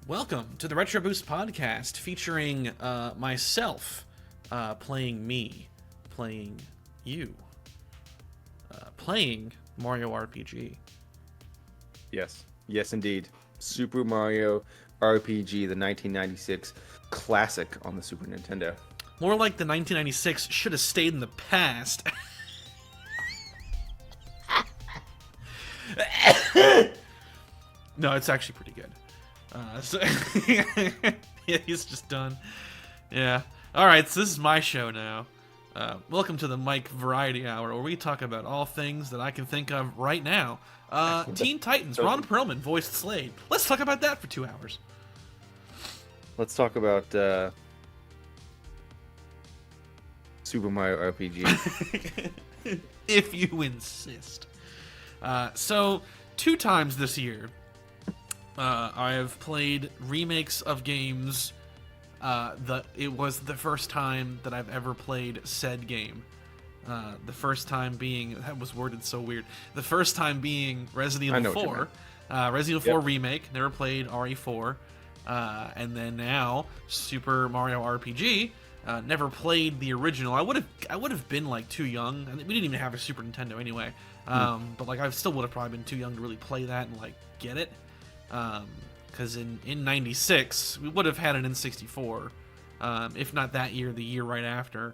Welcome to the Retro Boost podcast featuring myself playing me, playing you, playing Mario RPG. Yes, indeed. Super Mario RPG, the 1996 classic on the Super Nintendo. More like the 1996 should have stayed in the past. No, it's actually pretty good. Yeah, he's just done. Yeah. All right, so this is my show now. Welcome to the Mike Variety Hour, where we talk about all things that I can think of right now. Teen Titans, Ron Perlman voiced Slade. Let's talk about that for 2 hours. Let's talk about Super Mario RPG. If you insist. So, 2 times this year, I have played remakes of games. It was the first time that I've ever played said game. The first time being, that was worded so weird. The first time being Resident Evil 4. Resident Evil 4 Remake. Never played RE4. And then now Super Mario RPG. Never played the original. I would have been like too young. We didn't even have a Super Nintendo anyway. But like I still would have probably been too young to really play that and like get it. Because in 96 we would have had an N64, if not that year, the year right after.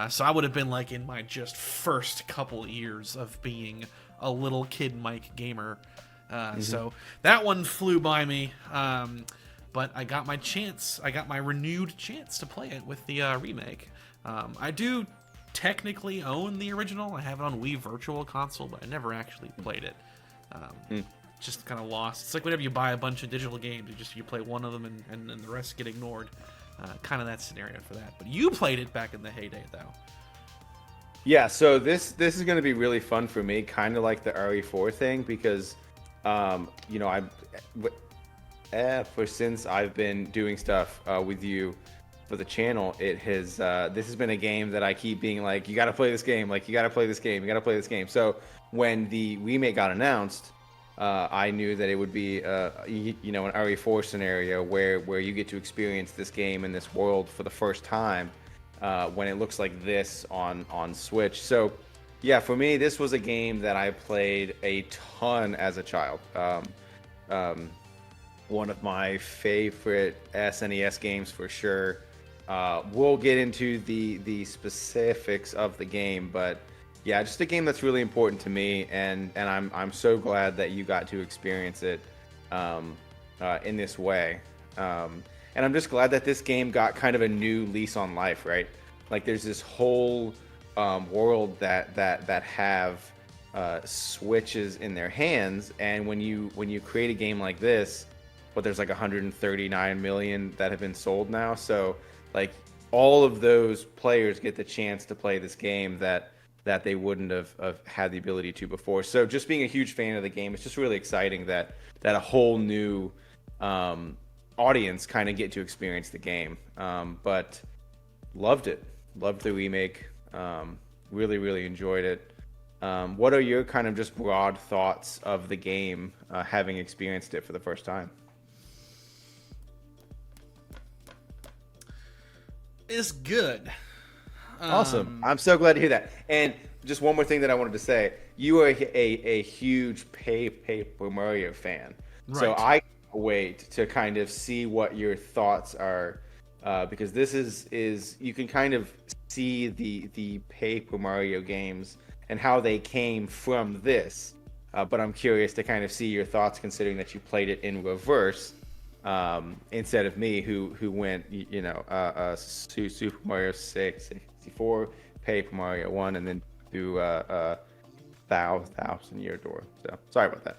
So I would have been like in my just first couple years of being a little kid Mike gamer. So that one flew by me. But I got my chance. I got my renewed chance to play it with the remake. I do technically own the original. I have it on Wii Virtual Console, but I never actually played it. Just kind of lost. It's like whenever you buy a bunch of digital games, you play one of them and then the rest get ignored. Kind of that scenario for that. But you played it back in the heyday, though. Yeah, so this is going to be really fun for me, kind of like the RE4 thing, because since I've been doing stuff with you for the channel, this has been a game that I keep being like, you got to play this game, like you got to play this game, you got to play this game. So when the remake got announced, I knew that it would be an RE4 scenario where you get to experience this game in this world for the first time when it looks like this on Switch. So yeah, for me, this was a game that I played a ton as a child. One of my favorite SNES games for sure. We'll get into the specifics of the game, but yeah, just a game that's really important to me, and I'm so glad that you got to experience it in this way. And I'm just glad that this game got kind of a new lease on life, right? Like there's this whole world that have Switches in their hands, and when you create a game like this, but there's like 139 million that have been sold now, so like all of those players get the chance to play this game that they wouldn't have had the ability to before. So just being a huge fan of the game, it's just really exciting that a whole new audience kind of get to experience the game. But loved the remake. Really enjoyed it. What are your kind of just broad thoughts of the game, having experienced it for the first time? It's good. Awesome. I'm so glad to hear that. And just one more thing that I wanted to say. You are a huge Paper Mario fan. Right. So I can't wait to kind of see what your thoughts are, because this is you can kind of see the Paper Mario games and how they came from this. But I'm curious to kind of see your thoughts, considering that you played it in reverse. Instead of me, who went, Super Mario 6, 64, Paper Mario 1, and then do Thousand Year Door. So sorry about that.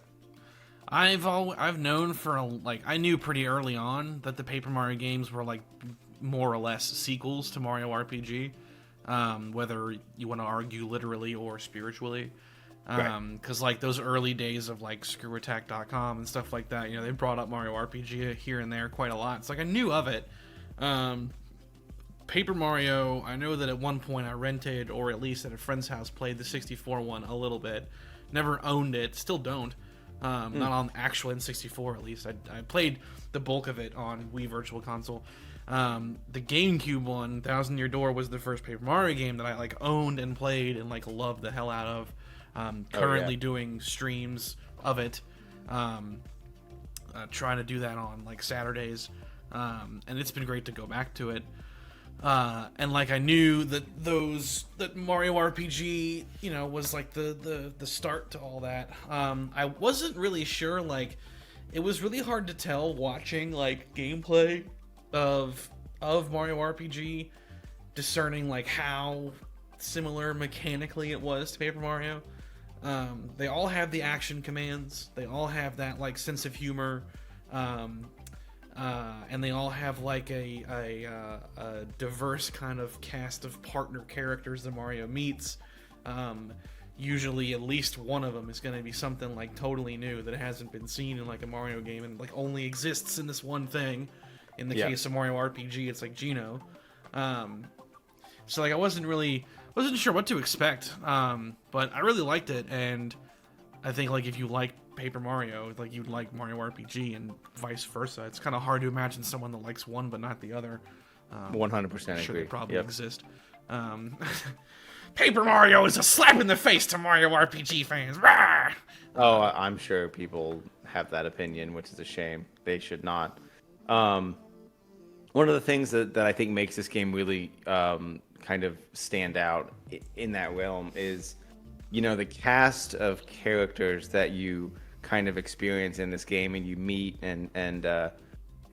I've known I knew pretty early on that the Paper Mario games were like more or less sequels to Mario RPG, whether you want to argue literally or spiritually. Because like those early days of like screwattack.com and stuff like that, they brought up Mario RPG here and there quite a lot. It's like I knew of it. Paper Mario, I know that at one point I rented, or at least at a friend's house, played the 64 one a little bit. Never owned it, still don't. Not on actual N64 at least. I played the bulk of it on Wii Virtual Console. The GameCube one, Thousand Year Door, was the first Paper Mario game that I like owned and played and like loved the hell out of. Currently doing streams of it, trying to do that on like Saturdays, and it's been great to go back to it. And like I knew that Mario RPG, was like the start to all that. I wasn't really sure. Like, it was really hard to tell watching like gameplay of Mario RPG, discerning like how similar mechanically it was to Paper Mario. They all have the action commands. They all have that like sense of humor. And they all have like a diverse kind of cast of partner characters that Mario meets. Usually at least one of them is going to be something like totally new that hasn't been seen in like a Mario game and like only exists in this one thing. In the case of Mario RPG, it's like Geno. So like I wasn't sure what to expect, but I really liked it, and I think like if you like Paper Mario, like you'd like Mario RPG, and vice versa. It's kind of hard to imagine someone that likes one but not the other. 100% Should agree. it probably exist. Paper Mario is a slap in the face to Mario RPG fans. Rah! Oh, I'm sure people have that opinion, which is a shame. They should not. One of the things that I think makes this game really kind of stand out in that realm is, the cast of characters that you kind of experience in this game and you meet, and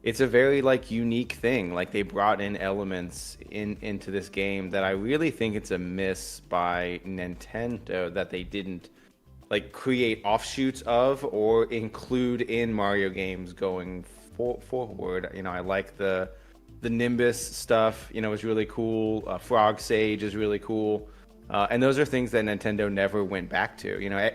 it's a very like unique thing. Like, they brought in elements into this game that I really think it's a miss by Nintendo that they didn't like create offshoots of or include in Mario games going forward. I like the Nimbus stuff, is really cool. Frog Sage is really cool. And those are things that Nintendo never went back to.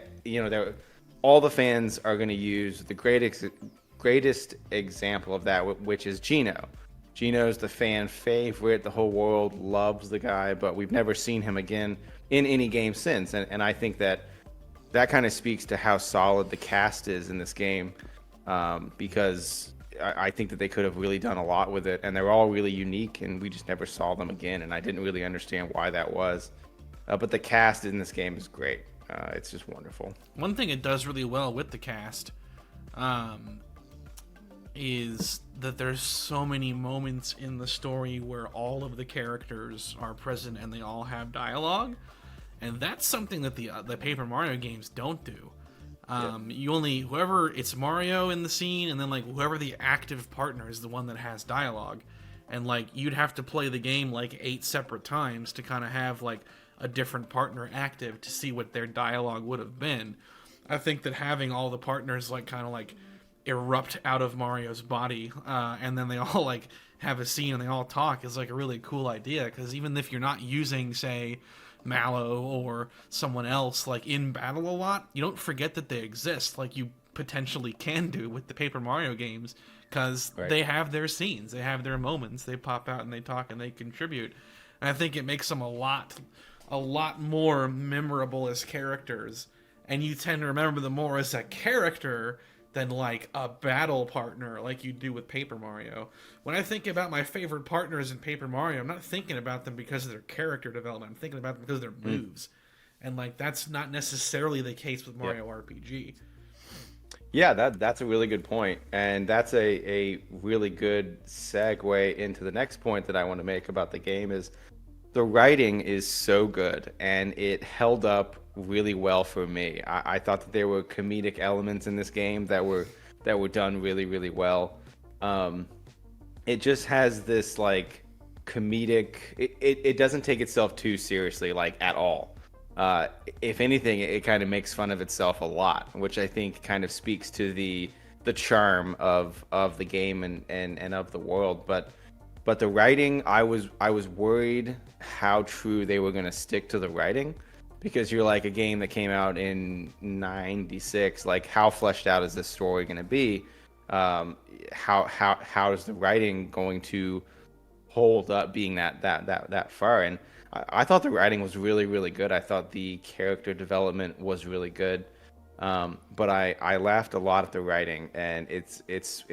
All the fans are going to use the greatest example of that, which is Geno. Geno's the fan favorite. The whole world loves the guy, but we've never seen him again in any game since. And I think that kind of speaks to how solid the cast is in this game, because I think that they could have really done a lot with it, and they're all really unique, and we just never saw them again, and I didn't really understand why that was. But the cast in this game is great. It's just wonderful. One thing it does really well with the cast is that there's so many moments in the story where all of the characters are present and they all have dialogue, and that's something that the Paper Mario games don't do. It's Mario in the scene, and then like whoever the active partner is the one that has dialogue, and like you'd have to play the game like 8 separate times to kind of have like a different partner active to see what their dialogue would have been. I think that having all the partners like kind of like erupt out of Mario's body, and then they all like have a scene and they all talk is like a really cool idea, because even if you're not using, say, Mallow or someone else like in battle a lot, you don't forget that they exist like you potentially can do with the Paper Mario games, because they have their scenes, they have their moments, they pop out and they talk and they contribute, and I think it makes them a lot more memorable as characters, and you tend to remember them more as a character than like a battle partner like you do with Paper Mario. When I think about my favorite partners in Paper Mario, I'm not thinking about them because of their character development. I'm thinking about them because of their moves. And like that's not necessarily the case with Mario RPG. Yeah, that's a really good point. And that's a really good segue into the next point that I want to make about the game is the writing is so good, and it held up really well for me. I thought that there were comedic elements in this game that were done really, really well. It just has this like comedic. It doesn't take itself too seriously, like at all. If anything, it kind of makes fun of itself a lot, which I think kind of speaks to the charm of the game and of the world. But the writing, I was worried how true they were going to stick to the writing, because you're like, a game that came out in '96, like how fleshed out is this story going to be? How is the writing going to hold up being that far? And I thought the writing was really, really good. I thought the character development was really good. But I laughed a lot at the writing, and it's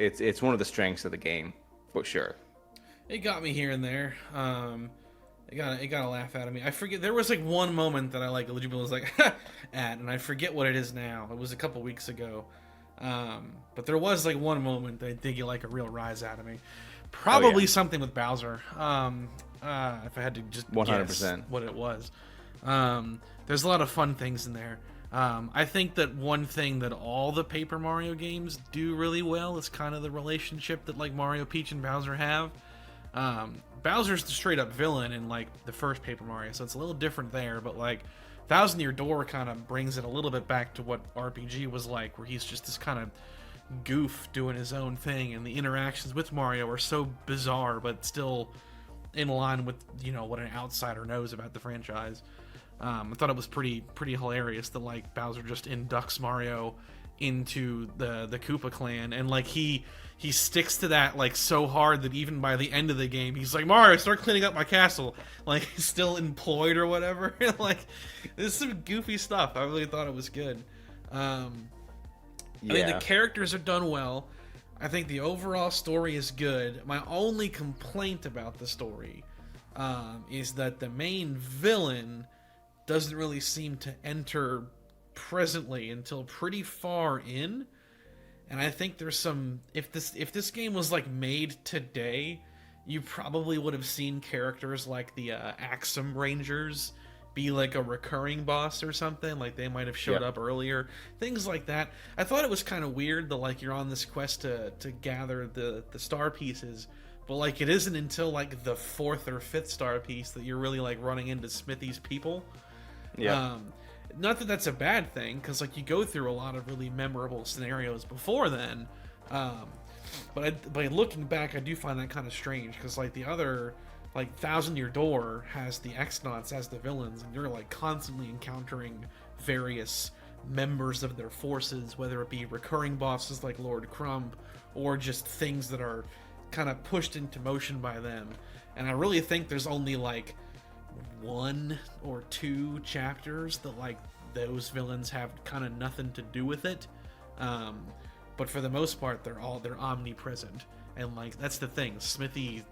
one of the strengths of the game for sure. It got me here and there. It got a laugh out of me. I forget, there was like one moment that I like legitimately was like at, and I forget what it is now. It was a couple weeks ago. But there was like one moment that did get like a real rise out of me. Probably something with Bowser. If I had to just 100%. guess what it was. There's a lot of fun things in there. I think that one thing that all the Paper Mario games do really well is kind of the relationship that like Mario, Peach, and Bowser have. Bowser's the straight up villain in like the first Paper Mario, so it's a little different there, but like Thousand Year Door kind of brings it a little bit back to what RPG was like, where he's just this kind of goof doing his own thing, and the interactions with Mario are so bizarre but still in line with, you know, what an outsider knows about the franchise. I thought it was pretty hilarious that like Bowser just inducts Mario into the Koopa clan, and like he sticks to that like so hard that even by the end of the game he's like, Mario, start cleaning up my castle, like he's still employed or whatever. Like this is some goofy stuff. I really thought it was good. I mean, the characters are done well. I think the overall story is good. My only complaint about the story is that the main villain doesn't really seem to enter presently until pretty far in. And I think there's some, if this game was like made today, you probably would have seen characters like the Axum Rangers be like a recurring boss or something. Like they might have showed up earlier, things like that. I thought it was kind of weird that like you're on this quest to gather the star pieces, but like it isn't until like the 4th or 5th star piece that you're really like running into Smithy's people. Not that that's a bad thing, because like you go through a lot of really memorable scenarios before then, but looking back, I do find that kind of strange, because like the other, like Thousand Year Door has the X-Nauts as the villains, and you're like constantly encountering various members of their forces, whether it be recurring bosses like Lord Crumb, or just things that are kind of pushed into motion by them. And I really think there's only like 1 or 2 chapters that like those villains have kind of nothing to do with it, but for the most part they're omnipresent, and like that's the thing, Smithy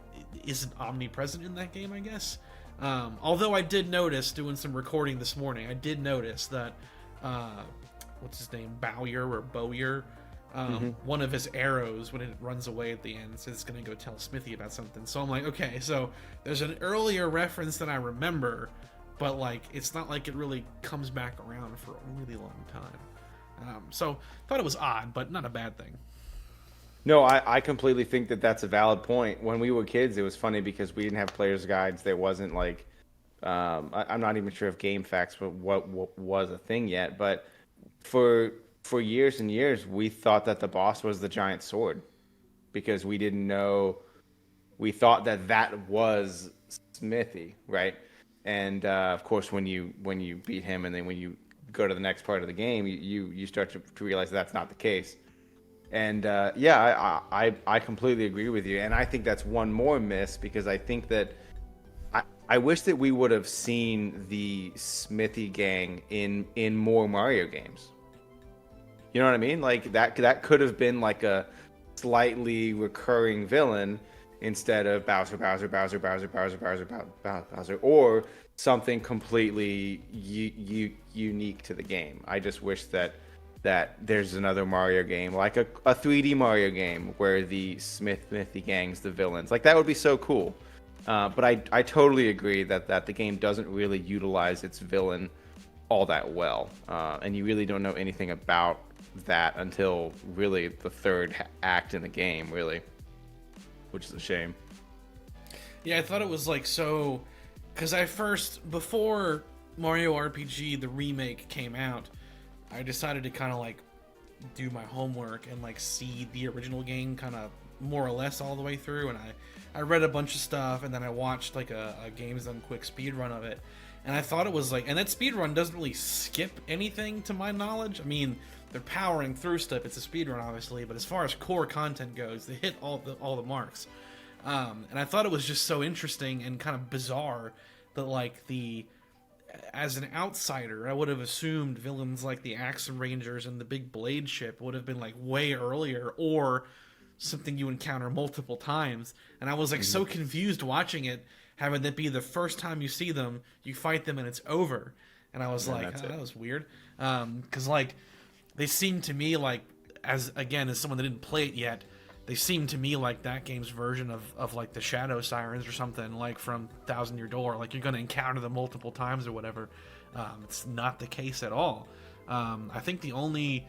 isn't omnipresent in that game, I guess. Although I did notice doing some recording this morning, I did notice that what's his name, Bowyer, one of his arrows when it runs away at the end says it's gonna go tell Smithy about something. So I'm like, okay, so there's an earlier reference than I remember, but like it's not like it really comes back around for a really long time. So thought it was odd, but not a bad thing. No, I completely think that that's a valid point. When we were kids, it was funny because we didn't have player's guides. There wasn't like, I'm not even sure if Game Facts what was a thing yet, but for years and years, we thought that the boss was the giant sword, because we didn't know. We thought that was Smithy, right? And of course, when you beat him, and then when you go to the next part of the game, you start to realize that's not the case. And I completely agree with you, and I think that's one more miss, because I think that I wish that we would have seen the Smithy gang in more Mario games. You know what I mean? Like that could have been like a slightly recurring villain instead of Bowser, or something completely unique to the game. I just wish that there's another Mario game, like a 3D Mario game, where the Smithy gang's the villains. Like that would be so cool. But I totally agree that the game doesn't really utilize its villain all that well, and you really don't know anything about that until really the 3rd act in the game, really, which is a shame. Yeah, I thought it was like so, because before Mario RPG the remake came out, I decided to kind of like do my homework and like see the original game kind of more or less all the way through, and I read a bunch of stuff, and then I watched like a Games Done Quick speed run of it, and I thought it was like, and that speed run doesn't really skip anything to my knowledge. I mean, they're powering through stuff, it's a speed run obviously, but as far as core content goes, they hit all the marks. And I thought it was just so interesting and kind of bizarre that like as an outsider, I would have assumed villains like the Axum Rangers and the big blade ship would have been like way earlier, or something you encounter multiple times. And I was like so confused watching it, having that be the first time you see them, you fight them, and it's over. And I was like, oh, that was weird. Because like they seem to me like, as someone that didn't play it yet, they seem to me like that game's version of like the Shadow Sirens or something, like from Thousand Year Door. Like you're going to encounter them multiple times or whatever. It's not the case at all. I think the only,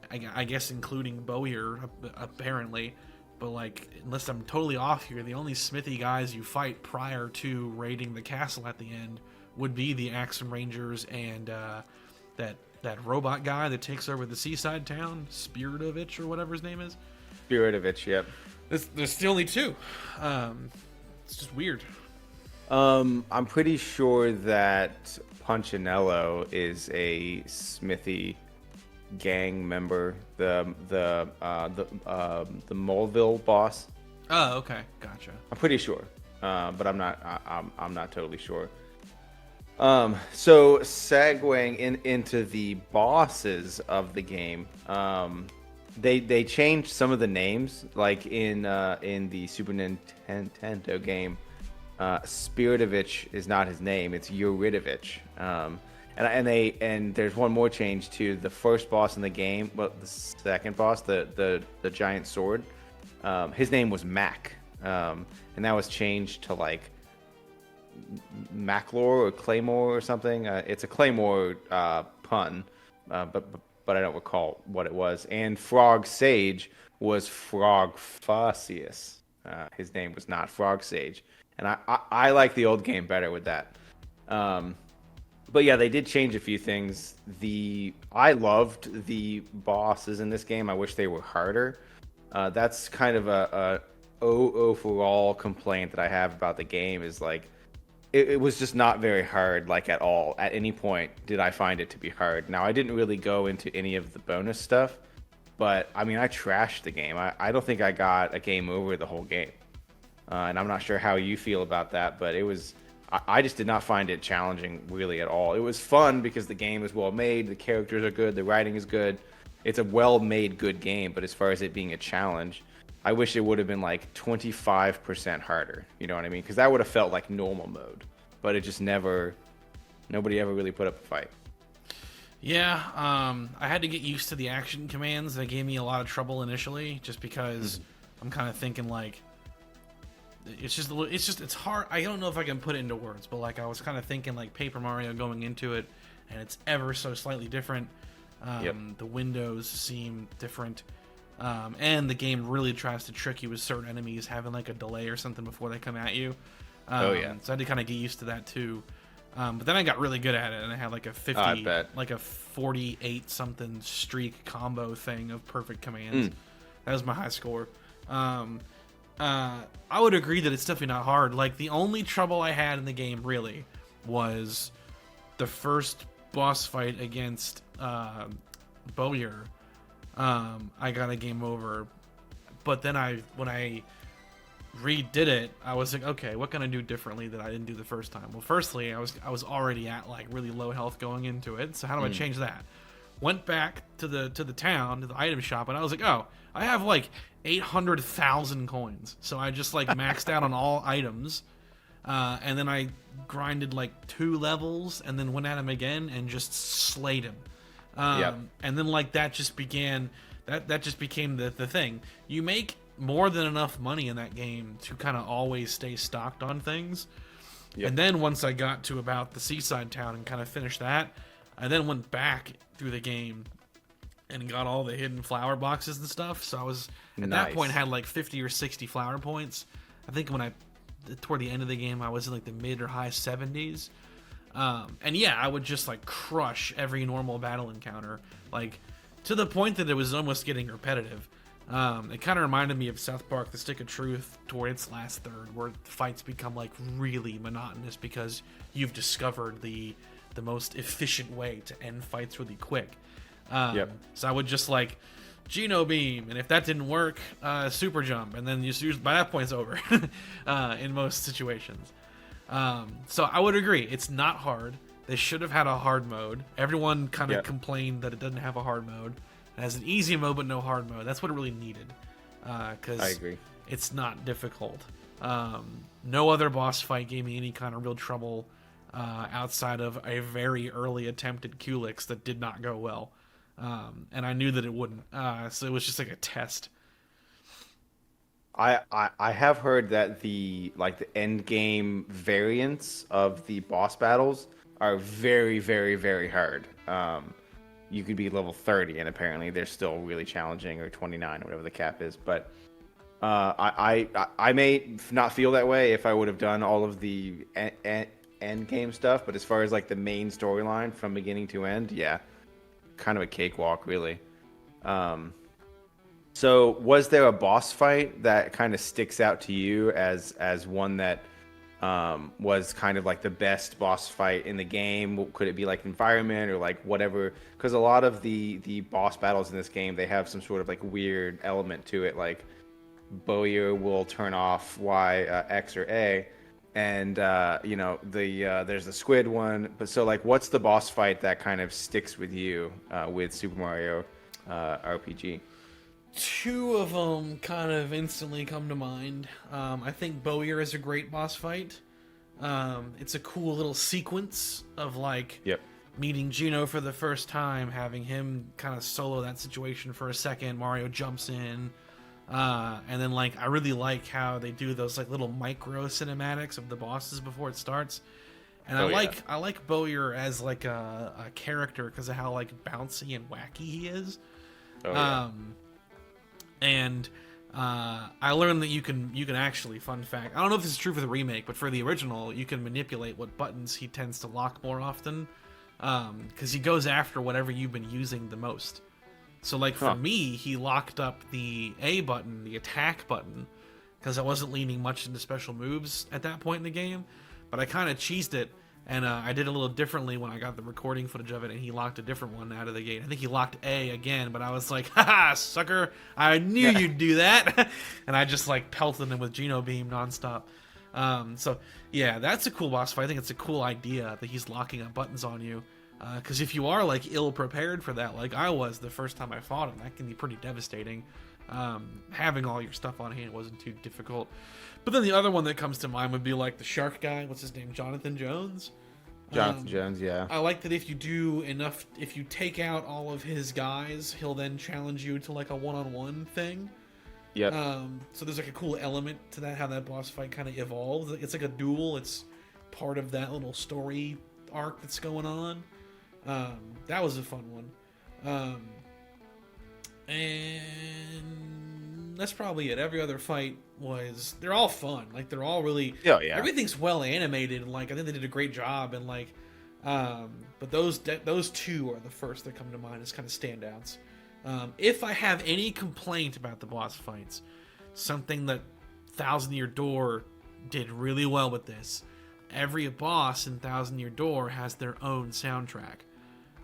I guess including Bowyer apparently, but like unless I'm totally off here, the only smithy guys you fight prior to raiding the castle at the end would be the Axum Rangers and that robot guy that takes over the seaside town, Spiritovich or whatever his name is. Spiritovich, yep. There's the only two. It's just weird. I'm pretty sure that Punchinello is a Smithy gang member. The Moleville boss. Oh, okay, gotcha. I'm pretty sure, but I'm not totally sure. So segueing into the bosses of the game, they changed some of the names, like in the Super Nintendo game. Spiritovich is not his name; it's Yuridovich. And there's one more change to the first boss in the game. Well, the second boss, the giant sword, his name was Mac, and that was changed to like Maclor or Claymore or something. It's a Claymore pun, but I don't recall what it was. And Frog Sage was Frog Fossius. His name was not Frog Sage. And I like the old game better with that. But yeah, they did change a few things. I loved the bosses in this game. I wish they were harder. That's kind of a overall complaint that I have about the game is like, it was just not very hard, like at all. At any point did I find it to be hard. Now, I didn't really go into any of the bonus stuff, but I mean, I trashed the game. I don't think I got a game over the whole game. And I'm not sure how you feel about that, but I just did not find it challenging really at all. It was fun because the game is well made, the characters are good, the writing is good. It's a well-made, good game, but as far as it being a challenge, I wish it would have been like 25% harder. You know what I mean? Because that would have felt like normal mode. But it just nobody ever really put up a fight. Yeah, I had to get used to the action commands. That gave me a lot of trouble initially, just because I'm kind of thinking like, it's hard. I don't know if I can put it into words, but like I was kind of thinking like Paper Mario going into it, and it's ever so slightly different. The windows seem different. And the game really tries to trick you with certain enemies having like a delay or something before they come at you. So I had to kind of get used to that too. But then I got really good at it, and I had like a 48 something streak combo thing of perfect commands. That was my high score. I would agree that it's definitely not hard. Like the only trouble I had in the game really was the first boss fight against Bowyer. I got a game over, but then when I redid it, I was like, okay, what can I do differently that I didn't do the first time? Well, firstly, I was already at like really low health going into it, so how do I change that? Went back to the town, to the item shop, and I was like, oh, I have like 800,000 coins, so I just like maxed out on all items, and then I grinded like 2 levels, and then went at him again and just slayed him. And then like that just became the thing. You make more than enough money in that game to kind of always stay stocked on things. And then once I got to about the seaside town and kind of finished that, I then went back through the game and got all the hidden flower boxes and stuff. So I was at that point had like 50 or 60 flower points. I think toward the end of the game, I was in like the mid or high 70s. And yeah, I would just like crush every normal battle encounter, like to the point that it was almost getting repetitive. It kind of reminded me of South Park: The Stick of Truth toward its last third, where the fights become like really monotonous because you've discovered the most efficient way to end fights really quick. So I would just like Geno Beam, and if that didn't work, Super Jump, and then by that point it's over in most situations. So I would agree, it's not hard. They should have had a hard mode. Everyone kind of Yep. complained that it doesn't have a hard mode. It has an easy mode but no hard mode. That's what it really needed. Because I agree. it's not difficult. No other boss fight gave me any kind of real trouble outside of a very early attempt at Kulix that did not go well. And I knew that it wouldn't. So it was just like a test. I have heard that the end game variants of the boss battles are very, very, very hard. You could be level 30 and apparently they're still really challenging, or 29 or whatever the cap is. But I may not feel that way if I would have done all of the end game stuff. But as far as like the main storyline from beginning to end, yeah, kind of a cakewalk, really. So was there a boss fight that kind of sticks out to you as one that was kind of like the best boss fight in the game? Could it be like environment or like whatever? Because a lot of the boss battles in this game, they have some sort of like weird element to it, like Bowyer will turn off Y, X, or A, and there's the squid one. But so like, what's the boss fight that kind of sticks with you with Super Mario RPG? Two of them kind of instantly come to mind. I think Bowyer is a great boss fight. It's a cool little sequence of like Yep. meeting Gino for the first time, having him kind of solo that situation for a second. Mario jumps in, and then like I really like how they do those like little micro cinematics of the bosses before it starts. And I like Bowyer as like a character because of how like bouncy and wacky he is. Oh, yeah. And I learned that you can actually, fun fact, I don't know if this is true for the remake, but for the original, you can manipulate what buttons he tends to lock more often, because he goes after whatever you've been using the most. So like for me, he locked up the A button, the attack button, because I wasn't leaning much into special moves at that point in the game, but I kind of cheesed it. And I did a little differently when I got the recording footage of it, and he locked a different one out of the gate. I think he locked A again, but I was like, haha, sucker, I knew you'd do that. And I just like pelted him with Geno Beam nonstop. So, yeah, that's a cool boss fight. I think it's a cool idea that he's locking up buttons on you. Because if you are like ill-prepared for that, like I was the first time I fought him, that can be pretty devastating. Having all your stuff on hand wasn't too difficult. But then the other one that comes to mind would be like the shark guy. What's his name? Jonathan Jones? Jonathan Jones, yeah. I like that if you do enough, if you take out all of his guys, he'll then challenge you to like a one-on-one thing. Yep. So there's like a cool element to that, how that boss fight kind of evolves. It's like a duel. It's part of that little story arc that's going on. That was a fun one. And that's probably it. Every other fight they're all fun. Like they're all really, Oh, yeah. everything's well animated. And like I think they did a great job. And like, but those two are the first that come to mind as kind of standouts. If I have any complaint about the boss fights, something that Thousand Year Door did really well with this. Every boss in Thousand Year Door has their own soundtrack.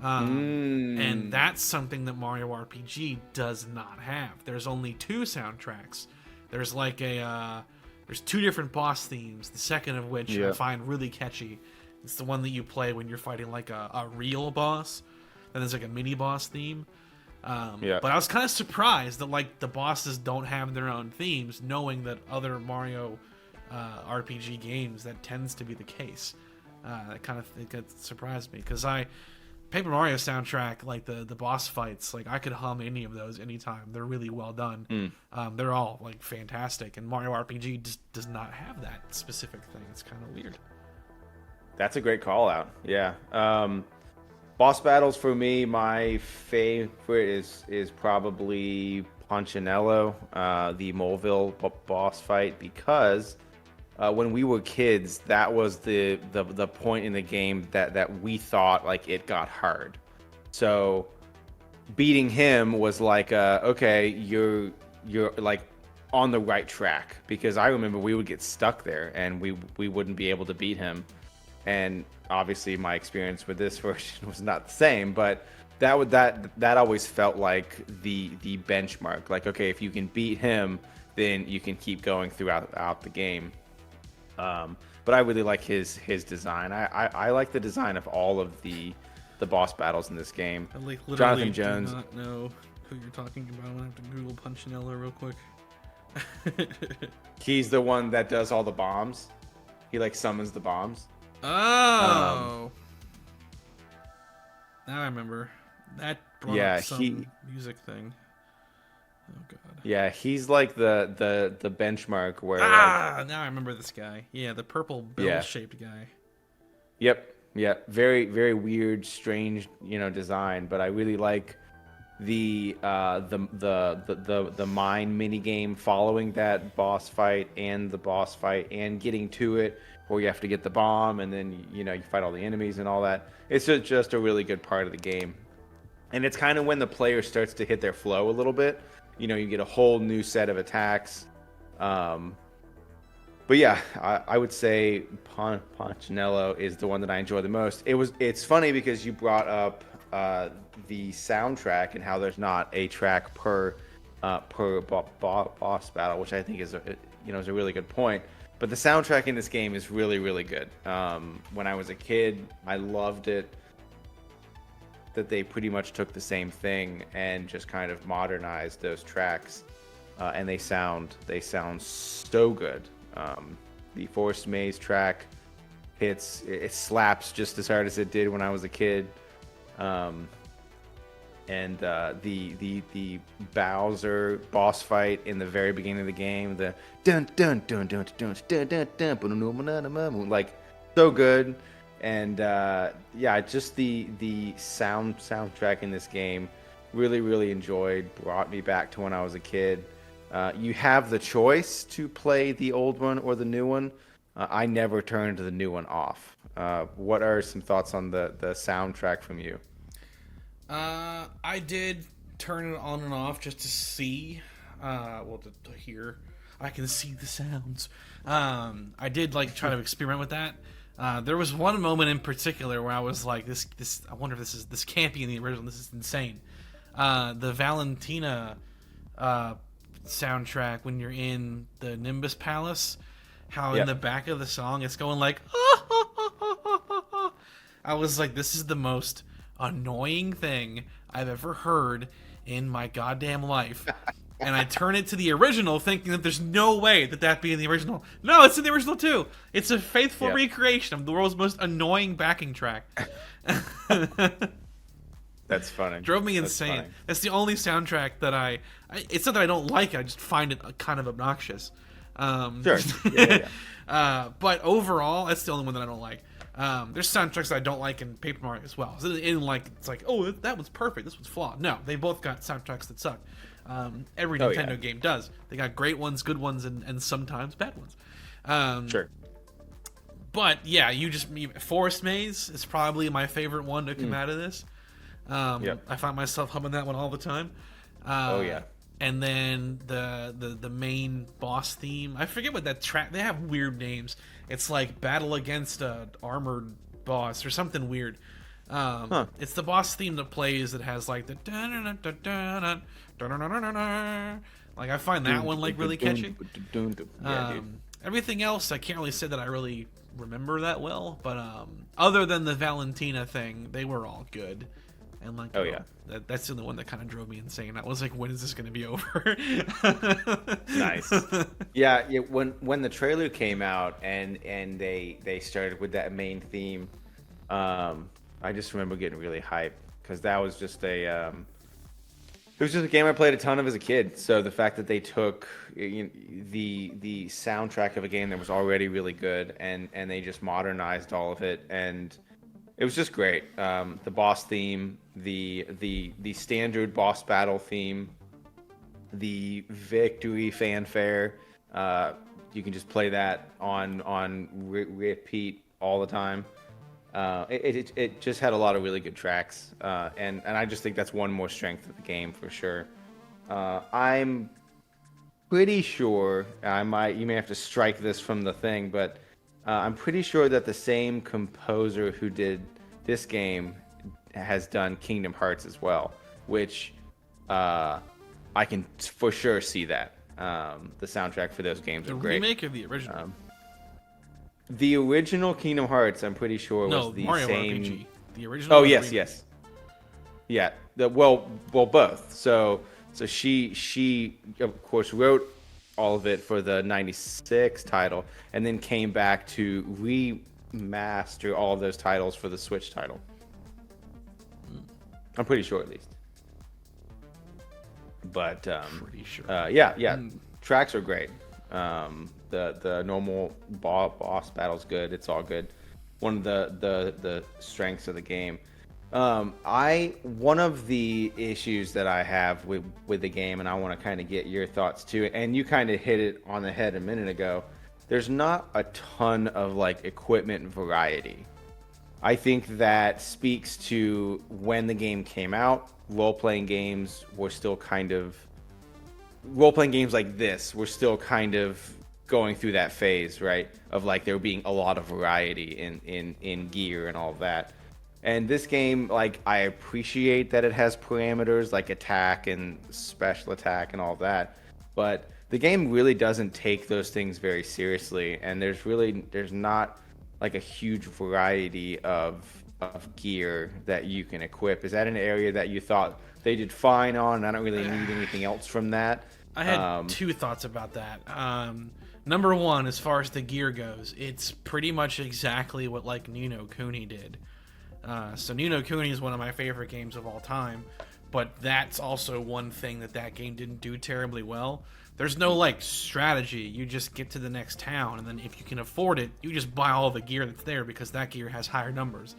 And that's something that Mario RPG does not have. There's only two soundtracks. There's like there's two different boss themes, the second of which I find really catchy. It's the one that you play when you're fighting like a real boss. Then there's like a mini boss theme. But I was kind of surprised that like the bosses don't have their own themes, knowing that other Mario RPG games that tends to be the case. It surprised me because Paper Mario soundtrack, like the boss fights, like I could hum any of those anytime. They're really well done. They're all like fantastic, and Mario RPG just does not have that specific thing. It's kind of weird. That's a great call out. Yeah. Boss battles for me, my favorite is probably Punchinello, the Moleville boss fight, because when we were kids, that was the point in the game that we thought like it got hard. So beating him was like, okay, you're like on the right track, because I remember we would get stuck there and we wouldn't be able to beat him. And obviously my experience with this version was not the same, but that always felt like the benchmark. Like, okay, if you can beat him, then you can keep going throughout the game. but I really like his design. I like the design of all of the boss battles in this game. I like literally Jonathan Jones. do not know who you're talking about. I'm gonna have to Google Punchinello real quick. He's the one that does all the bombs. He like summons the bombs. Oh. Now I remember. That brought up some music thing. Oh god. Yeah, he's like the benchmark where now I remember this guy. Yeah, the purple bell-shaped guy. Yep. Very very weird, strange, design, but I really like the mine mini game following that boss fight and the boss fight and getting to it where you have to get the bomb and then you fight all the enemies and all that. It's just a really good part of the game. And it's kind of when the player starts to hit their flow a little bit. You get a whole new set of attacks. But yeah, I would say Punchinello is the one that I enjoy the most. It's funny because you brought up the soundtrack and how there's not a track per boss battle, which I think is a really good point. But the soundtrack in this game is really, really good. When I was a kid, I loved it. That they pretty much took the same thing and just kind of modernized those tracks, and they sound so good. The Forest Maze track it slaps just as hard as it did when I was a kid, and the Bowser boss fight in the very beginning of the game, the dun dun dun dun dun dun dun dun, like so good. And just the soundtrack in this game, really, really enjoyed. Brought me back to when I was a kid. You have the choice to play the old one or the new one. I never turned the new one off. What are some thoughts on the soundtrack from you? I did turn it on and off just to see, to hear. I can see the sounds. I did try to experiment with that. There was one moment in particular where I was like, "This. I wonder if this can't be in the original. This is insane." The Valentina soundtrack when you're in the Nimbus Palace, how in the back of the song it's going like, I was like, "This is the most annoying thing I've ever heard in my goddamn life." And I turn it to the original thinking that there's no way that be in the original. No, it's in the original too. It's a faithful recreation of the world's most annoying backing track. That's funny. Drove me insane. Funny. That's the only soundtrack that it's not that I don't like it, I just find it kind of obnoxious. Sure. Yeah. But overall, that's the only one that I don't like. There's soundtracks that I don't like in Paper Mario as well. It's like, oh, that one's perfect, this one's flawed. No, they both got soundtracks that suck. Every Nintendo game does. They got great ones, good ones, and sometimes bad ones. Sure. But yeah, Forest Maze is probably my favorite one to come out of this. I find myself humming that one all the time. And then the main boss theme. I forget what that track. They have weird names. It's like Battle Against a Armored Boss or something weird. It's the boss theme that plays that has like the like I find that one like really catchy. Everything else I can't really say that I really remember that well, but other than the Valentina thing, they were all good. And that's the only one that kind of drove me insane. I was like, when is this going to be over? Nice. Yeah. When the trailer came out and they started with that main theme, I just remember getting really hyped because that was just it was just a game I played a ton of as a kid. So the fact that they took the soundtrack of a game that was already really good and they just modernized all of it, and it was just great. The boss theme, the standard boss battle theme, the victory fanfare. You can just play that on repeat all the time. It just had a lot of really good tracks, and I just think that's one more strength of the game for sure. I'm pretty sure you may have to strike this from the thing, but I'm pretty sure that the same composer who did this game has done Kingdom Hearts as well, which I can for sure see that. The soundtrack for those games are great. The remake or the original? The original Kingdom Hearts, I'm pretty sure, No, was the Mario same. RPG. The original. Oh or the yes, remake? yes, yeah. Well, both. So she of course wrote all of it for the '96 title, and then came back to remaster all of those titles for the Switch title. I'm pretty sure, at least. But Pretty sure. yeah, tracks are great. The normal boss battle's good. It's all good. One of the strengths of the game. One of the issues that I have with the game, and I want to kind of get your thoughts too. And you kind of hit it on the head a minute ago. There's not a ton of like equipment variety. I think that speaks to when the game came out. Role-playing games were still kind of role-playing games like this were still kind of going through that phase, right? Of like there being a lot of variety in gear and all of that. And this game, like, I appreciate that it has parameters like attack and special attack and all that, but the game really doesn't take those things very seriously, and there's not like a huge variety of gear that you can equip. Is that an area that you thought they did fine on, and I don't really need anything else from that? I had two thoughts about that. Number one, as far as the gear goes, it's pretty much exactly what like Ni no Kuni did. So Ni no Kuni is one of my favorite games of all time, but that's also one thing that game didn't do terribly well. There's no like strategy. You just get to the next town, and then if you can afford it, you just buy all the gear that's there because that gear has higher numbers.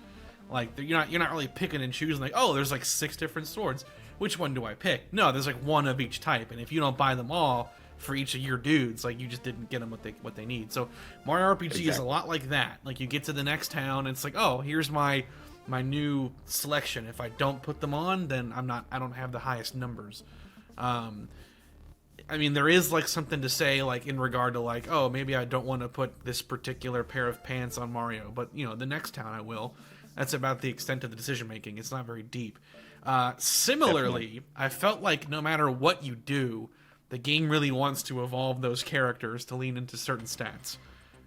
Like you're not really picking and choosing like, oh, there's like 6 different swords. Which one do I pick? No, there's like one of each type, and if you don't buy them all for each of your dudes, like you just didn't get them what they need. So Mario RPG is a lot like that. Like you get to the next town, and it's like, oh, here's my new selection. If I don't put them on, then I don't have the highest numbers. I mean, there is like something to say like in regard to like, oh, maybe I don't want to put this particular pair of pants on Mario, but you know, the next town I will. That's about the extent of the decision making. It's not very deep. Similarly, definitely. I felt like no matter what you do, the game really wants to evolve those characters to lean into certain stats.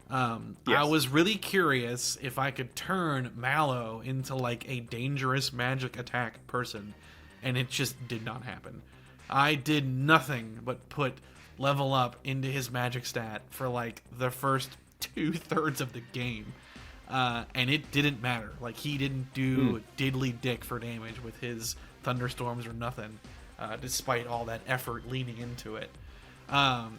Yes. I was really curious if I could turn Mallow into like a dangerous magic attack person, and it just did not happen. I did nothing but put level up into his magic stat for like the first 2/3 of the game. And it didn't matter. Like, he didn't do diddly dick for damage with his thunderstorms or nothing, despite all that effort leaning into it.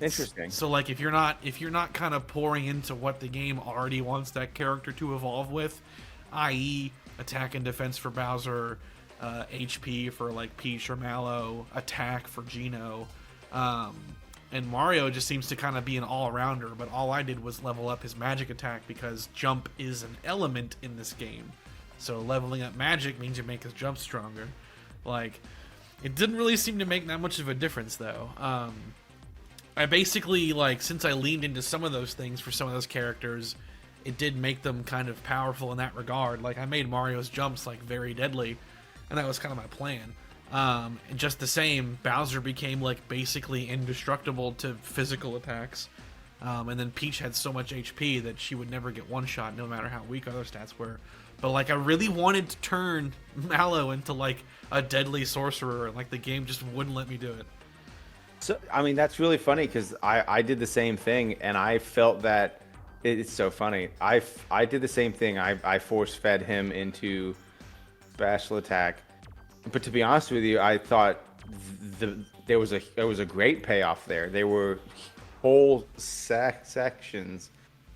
Interesting. So, like, if you're not kind of pouring into what the game already wants that character to evolve with, i.e., attack and defense for Bowser, HP for like Peach or Mallow, attack for Geno, and Mario just seems to kind of be an all-rounder, but all I did was level up his magic attack because jump is an element in this game. So leveling up magic means you make his jump stronger. Like, it didn't really seem to make that much of a difference, though. I basically, like, since I leaned into some of those things for some of those characters, it did make them kind of powerful in that regard. Like, I made Mario's jumps, like, very deadly, and that was kind of my plan. Just the same, Bowser became like basically indestructible to physical attacks, and then Peach had so much HP that she would never get one shot no matter how weak other stats were. But like, I really wanted to turn Mallow into like a deadly sorcerer, and like the game just wouldn't let me do it. So I mean, that's really funny because I did the same thing, and I felt that it's so funny. I did the same thing. I force fed him into special attack. But to be honest with you, I thought there was a great payoff there. There were whole sections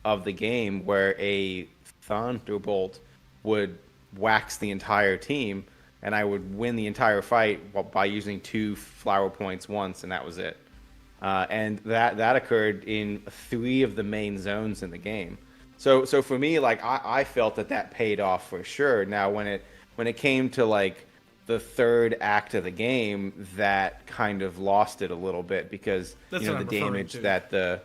of the game where a thunderbolt would wax the entire team, and I would win the entire fight by using 2 flower points once, and that was it. And that occurred in 3 of the main zones in the game. So for me, like I felt that paid off for sure. Now when it came to like the 3rd act of the game, that kind of lost it a little bit because That's the damage to. that the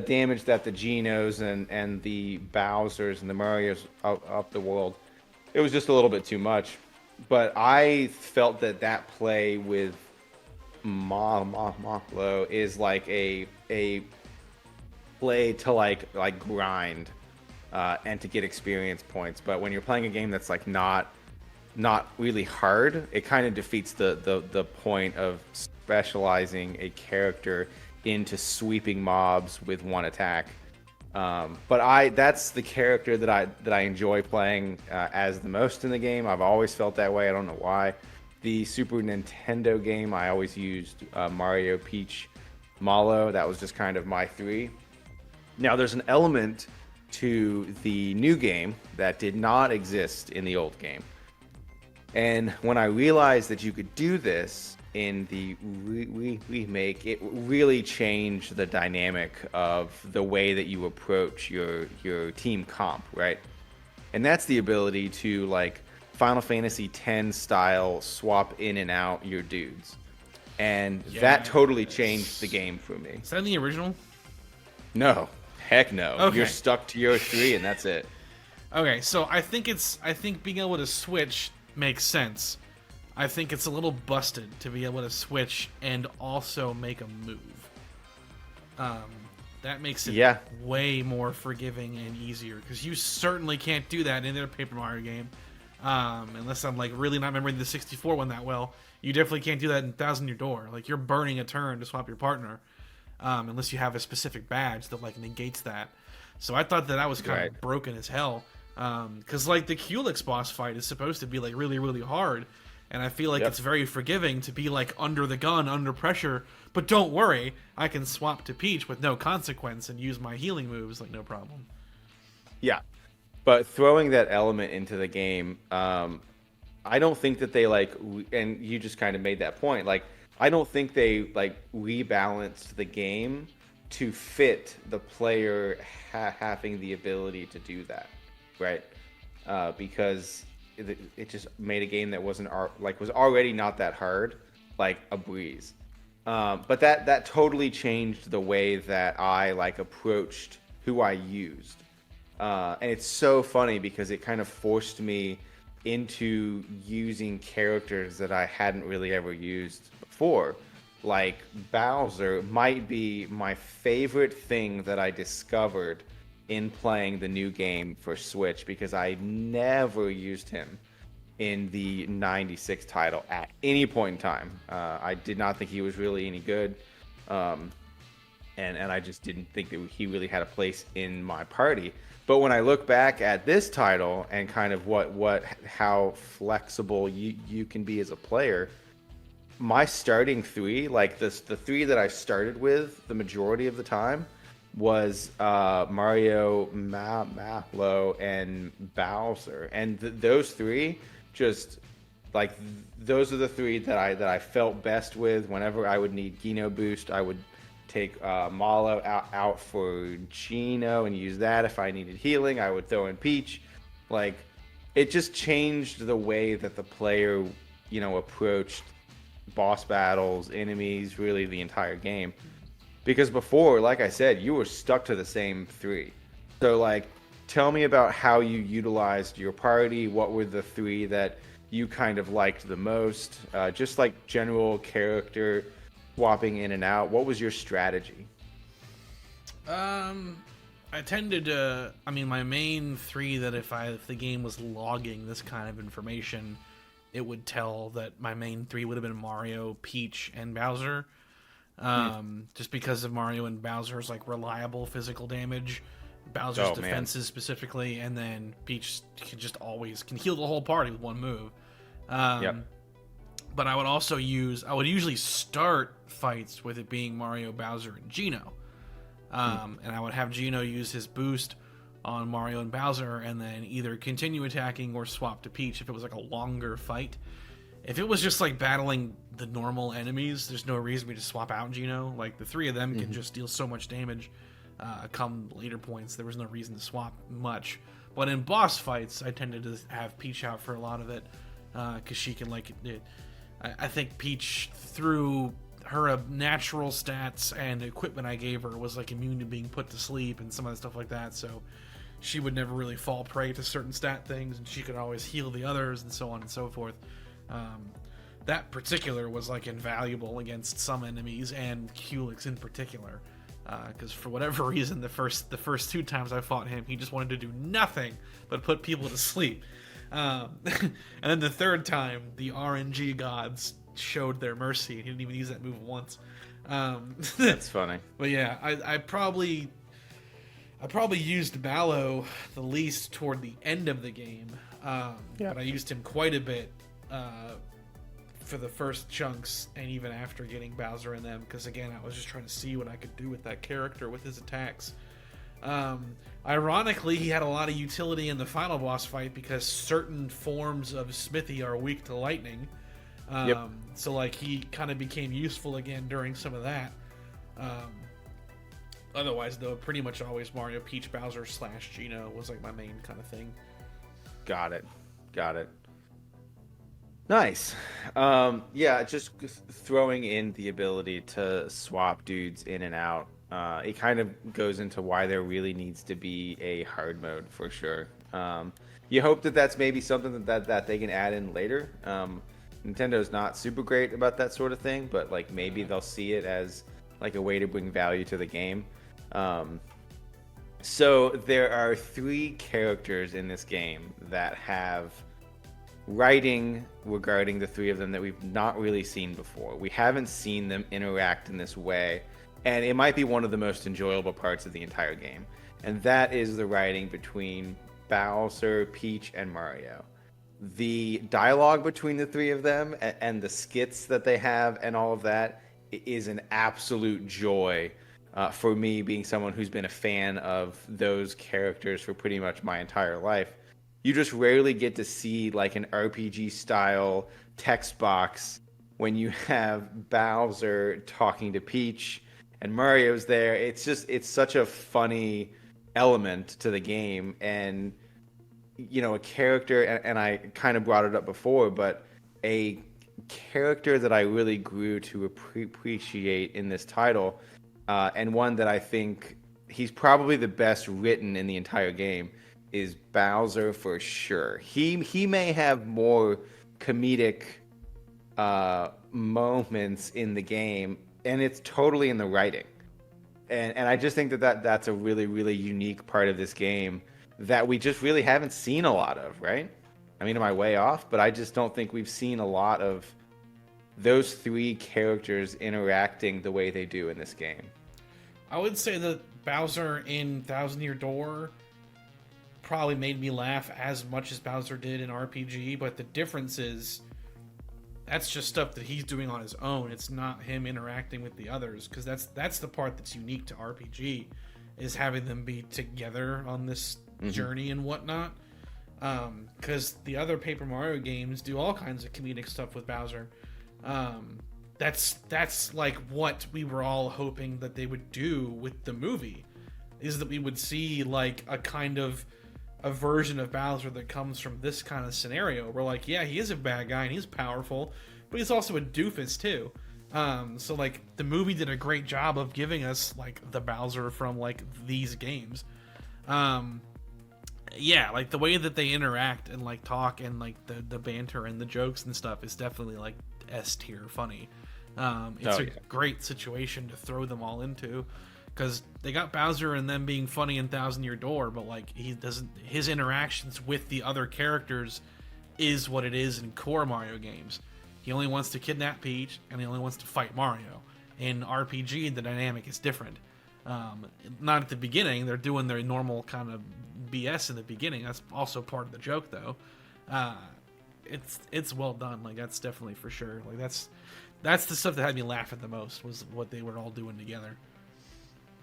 damage that the Genos and the Bowsers and the Marios up the world, it was just a little bit too much. But I felt that play with Mallow is like a play to like grind and to get experience points. But when you're playing a game that's like not really hard, it kind of defeats the point of specializing a character into sweeping mobs with one attack. But that's the character that I enjoy playing as the most in the game. I've always felt that way. I don't know why. The Super Nintendo game, I always used Mario, Peach, Malo. That was just kind of my three. Now, there's an element to the new game that did not exist in the old game. And when I realized that you could do this in the remake, it really changed the dynamic of the way that you approach your team comp, right? And that's the ability to, like, Final Fantasy X style swap in and out your dudes. And that totally changed the game for me. Is that in the original? No. Heck no. Okay. You're stuck to your three and that's it. Okay, so I think being able to switch makes sense. I think it's a little busted to be able to switch and also make a move. That makes it way more forgiving and easier, because you certainly can't do that in a Paper Mario game. Unless I'm like really not remembering the 64 one that well. You definitely can't do that in Thousand Year Door. Like, you're burning a turn to swap your partner, unless you have a specific badge that like negates that. So I thought that was kind of broken as hell. Because like the Culex boss fight is supposed to be like really, really hard, and I feel like it's very forgiving to be like under the gun, under pressure. But don't worry, I can swap to Peach with no consequence and use my healing moves like no problem. Yeah, but throwing that element into the game, I don't think that they like, and you just kind of made that point. Like, I don't think they like rebalanced the game to fit the player having the ability to do that. Right, because it just made a game that was already not that hard, like a breeze. But that totally changed the way that I like approached who I used, and it's so funny because it kind of forced me into using characters that I hadn't really ever used before. Like, Bowser might be my favorite thing that I discovered in playing the new game for Switch, because I never used him in the 96 title at any point in time. I did not think he was really any good, and I just didn't think that he really had a place in my party. But when I look back at this title and kind of how flexible you can be as a player, my starting three, like the three that I started with the majority of the time, was Mario, Malo, and Bowser, and those three just like those are the three that I felt best with. Whenever I would need Geno boost, I would take Malo out for Geno and use that. If I needed healing, I would throw in Peach. Like, it just changed the way that the player, approached boss battles, enemies, really the entire game. Because before, like I said, you were stuck to the same three. So, like, tell me about how you utilized your party. What were the three that you kind of liked the most? Just like general character swapping in and out. What was your strategy? I tended to. I mean, my main three that if the game was logging this kind of information, it would tell that my main three would have been Mario, Peach, and Bowser. Just because of Mario and Bowser's like reliable physical damage, Bowser's defenses specifically, and then Peach can heal the whole party with one move. But I would usually start fights with it being Mario, Bowser, and Geno. And I would have Geno use his boost on Mario and Bowser, and then either continue attacking or swap to Peach if it was like a longer fight. If it was just like battling the normal enemies, there's no reason for me to swap out Geno. Like, the three of them can just deal so much damage come later points. There was no reason to swap much. But in boss fights, I tended to have Peach out for a lot of it, because she can I think Peach, through her natural stats and equipment I gave her, was like immune to being put to sleep and some of the stuff like that. So she would never really fall prey to certain stat things, and she could always heal the others and so on and so forth. That particular was like invaluable against some enemies, and Culex in particular. because for whatever reason, the first 2 times I fought him, he just wanted to do nothing but put people to sleep. And then the 3rd time, the RNG gods showed their mercy. He didn't even use that move once. That's funny. But yeah, I probably used Mallow the least toward the end of the game. But I used him quite a bit for the first chunks and even after getting Bowser in them, because again, I was just trying to see what I could do with that character with his attacks. Ironically, he had a lot of utility in the final boss fight because certain forms of Smithy are weak to lightning. So like he kind of became useful again during some of that. Otherwise, though, pretty much always Mario, Peach, Bowser / Gino was like my main kind of thing. Got it. Nice. Yeah, just throwing in the ability to swap dudes in and out. It kind of goes into why there really needs to be a hard mode for sure. You hope that that's maybe something that they can add in later. Nintendo's not super great about that sort of thing, but like maybe they'll see it as like a way to bring value to the game. So there are 3 characters in this game that have writing regarding the 3 of them that we've not really seen before. We haven't seen them interact in this way, and it might be one of the most enjoyable parts of the entire game. And that is the writing between Bowser, Peach, and Mario. The dialogue between the 3 of them and the skits that they have and all of that is an absolute joy for me, being someone who's been a fan of those characters for pretty much my entire life. You just rarely get to see like an RPG style text box when you have Bowser talking to Peach and Mario's there. It's such a funny element to the game, and you know, a character, and I kind of brought it up before, but a character that I really grew to appreciate in this title, and one that I think he's probably the best written in the entire game, is Bowser for sure. He may have more comedic moments in the game, and it's totally in the writing. And I just think that's a really, really unique part of this game that we just really haven't seen a lot of, right? I mean, am I way off? But I just don't think we've seen a lot of those 3 characters interacting the way they do in this game. I would say that Bowser in Thousand Year Door probably made me laugh as much as Bowser did in RPG, but the difference is that's just stuff that he's doing on his own. It's not him interacting with the others, because that's the part that's unique to RPG, is having them be together on this journey and whatnot. Because the other Paper Mario games do all kinds of comedic stuff with Bowser. That's like what we were all hoping that they would do with the movie, is that we would see like a kind of a version of Bowser that comes from this kind of scenario. We're like, yeah, he is a bad guy and he's powerful, but he's also a doofus too. So like the movie did a great job of giving us like the Bowser from like these games. Yeah, like the way that they interact and like talk and like the banter and the jokes and stuff is definitely like S tier funny. It's a great situation to throw them all into, because they got Bowser and them being funny in Thousand Year Door, but like his interactions with the other characters is what it is in core Mario games. He only wants to kidnap Peach and he only wants to fight Mario. In RPG, the dynamic is different. Not at the beginning. They're doing their normal kind of BS in the beginning. That's also part of the joke, though. It's well done. Like, that's definitely for sure. Like, that's the stuff that had me laughing the most, was what they were all doing together.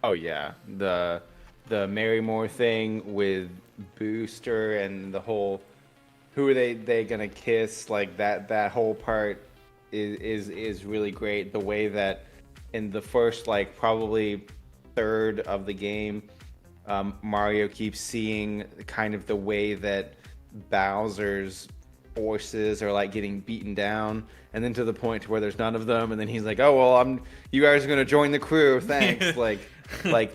Oh yeah, the Marrymore thing with Booster and the whole who are they gonna kiss, like that whole part is really great. The way that in the first like probably third of the game, Mario keeps seeing kind of the way that Bowser's forces are like getting beaten down, and then to the point to where there's none of them, and then he's like, oh well, you guys are gonna join the crew, thanks. like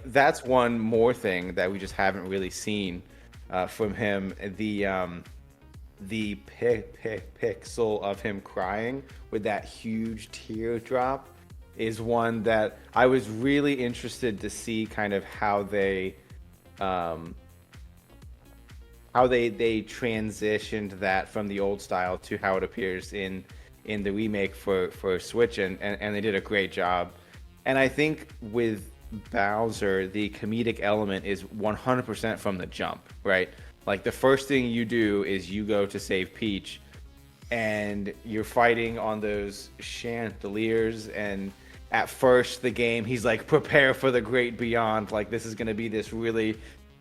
that's one more thing that we just haven't really seen from him. The pixel of him crying with that huge teardrop is one that I was really interested to see kind of um, how they transitioned that from the old style to how it appears in the remake for Switch, and they did a great job. And I think with Bowser, the comedic element is 100% from the jump, right? Like the first thing you do is you go to save Peach, and you're fighting on those chandeliers, and at first the game he's like, prepare for the great beyond, like this is going to be this really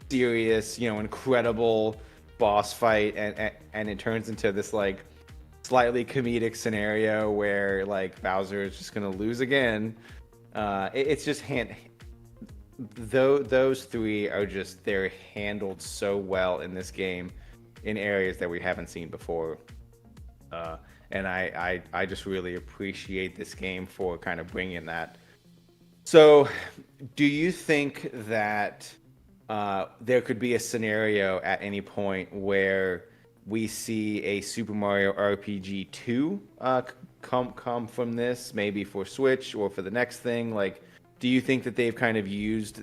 serious, incredible boss fight, and it turns into this like slightly comedic scenario where like Bowser is just going to lose again. It's just those three are just, they're handled so well in this game in areas that we haven't seen before. And I just really appreciate this game for kind of bringing that. So, do you think that there could be a scenario at any point where we see a Super Mario RPG 2 come from this, maybe for Switch or for the next thing? Like, do you think that they've kind of used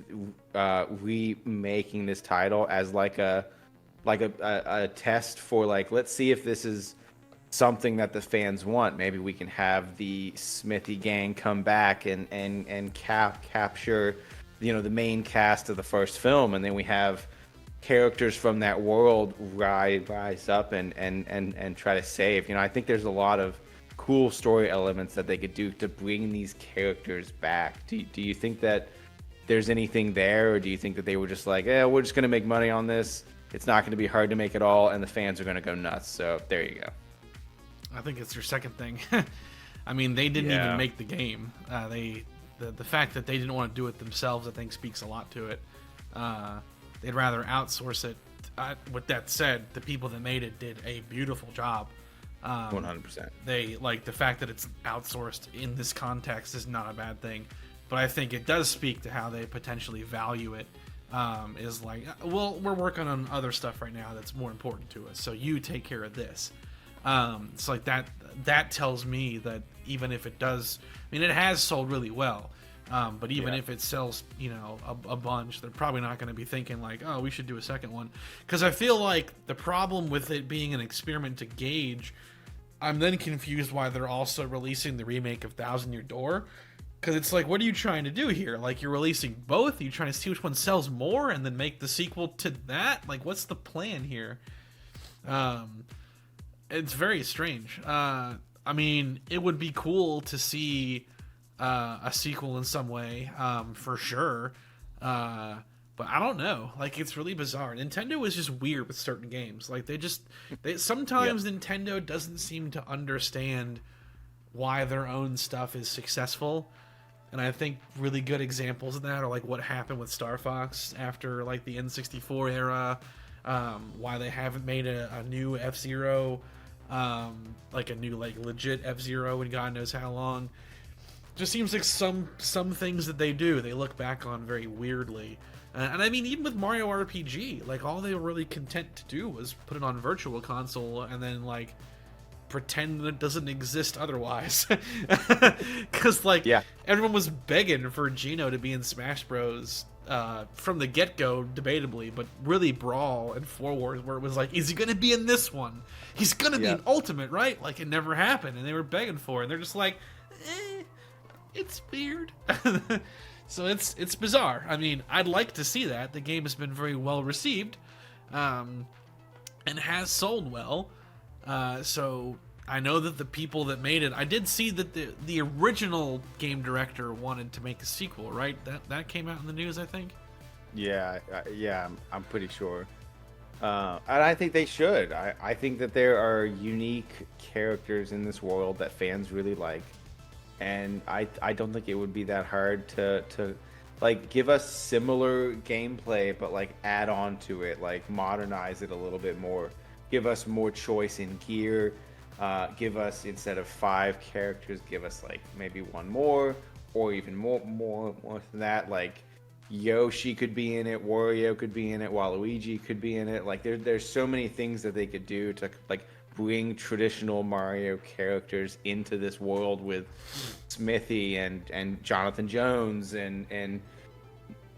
remaking this title as like a test for like, let's see if this is something that the fans want? Maybe we can have the Smithy gang come back and capture, the main cast of the first film, and then we have characters from that world rise up and try to save. I think there's a lot of cool story elements that they could do to bring these characters back. Do you think that there's anything there, or do you think that they were just like, we're just gonna make money on this, it's not gonna be hard to make it all, and the fans are gonna go nuts? So there you go. I think it's your second thing. I mean, they didn't even make the game. The fact that they didn't want to do it themselves, I think, speaks a lot to it. They'd rather outsource it. With that said, the people that made it did a beautiful job. 100%. They like the fact that it's outsourced in this context is not a bad thing, but I think it does speak to how they potentially value it. Is like, well, we're working on other stuff right now that's more important to us, so you take care of this. It's like that tells me that even if it does, I mean, it has sold really well, but even if it sells, a bunch, they're probably not going to be thinking like, oh, we should do a second one. Because I feel like the problem with it being an experiment to gauge, I'm then confused why they're also releasing the remake of Thousand Year Door. Because it's like, what are you trying to do here? Like, you're releasing both? Are you trying to see which one sells more and then make the sequel to that? Like, what's the plan here? It's very strange. I mean, it would be cool to see a sequel in some way, for sure. But I don't know. Like, it's really bizarre. Nintendo is just weird with certain games. Like, sometimes Nintendo doesn't seem to understand why their own stuff is successful. And I think really good examples of that are like what happened with Star Fox after like the N64 era. Why they haven't made a new F-Zero, like a new like legit F-Zero in God knows how long. Just seems like some things that they do, they look back on very weirdly. And I mean, even with Mario RPG, like all they were really content to do was put it on Virtual Console and then like pretend that it doesn't exist otherwise. Because everyone was begging for Geno to be in Smash Bros. From the get-go, debatably, but really Brawl and 4 Wars, where it was like, is he going to be in this one? He's going to be an Ultimate, right? Like, it never happened, and they were begging for it. And they're just like, it's weird. So it's bizarre. I mean, I'd like to see that. The game has been very well received, and has sold well. So I know that the people that made it, I did see that the original game director wanted to make a sequel, right? That came out in the news, I think. Yeah, I'm pretty sure. And I think they should. I think that there are unique characters in this world that fans really like. And I don't think it would be that hard to like give us similar gameplay, but like add on to it, like modernize it a little bit more. Give us more choice in gear. Give us, instead of 5 characters, give us like maybe one more, or even more than that. Like Yoshi could be in it, Wario could be in it, Waluigi could be in it. Like there's so many things that they could do to like bring traditional Mario characters into this world with Smithy and Jonathan Jones and